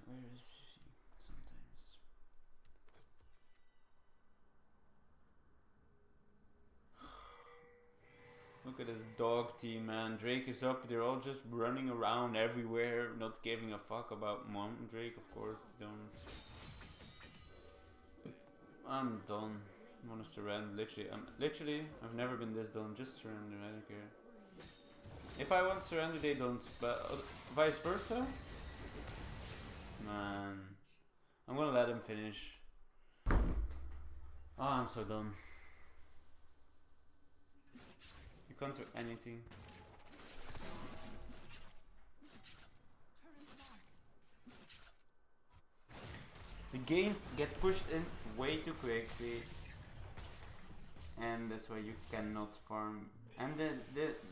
[SPEAKER 3] Where is she? Sometimes. Look at this dog team, man. Drake is up. They're all just running around everywhere, not giving a fuck about Mom Drake, of course. They don't. I'm done. I want to surrender. Literally, I've never been this done. Just surrender. I don't care. If I want to surrender, they don't. But vice versa? Man. I'm gonna let him finish. Oh, I'm so done. You can't do anything. The games get pushed in way too quickly, and that's why you cannot farm. And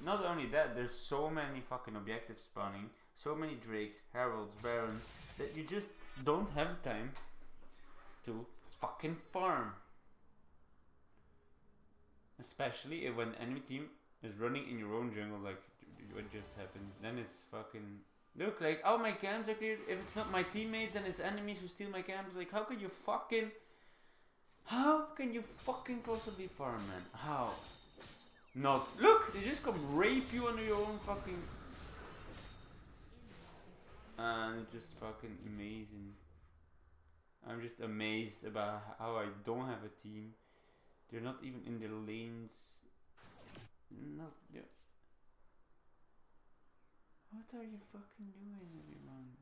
[SPEAKER 3] not only that, there's so many fucking objectives spawning, so many drakes, heralds, barons, that you just don't have time to fucking farm. Especially if when enemy team is running in your own jungle, like what just happened, then it's fucking. Look, like, all my camps are cleared. If it's not my teammates, then it's enemies who steal my camps. Like, how can you fucking possibly farm, man? How? Not. Look, they just come rape you under your own fucking. And it's just fucking amazing. I'm just amazed about how I don't have a team. They're not even in their lanes. Not. What are you fucking doing, everyone?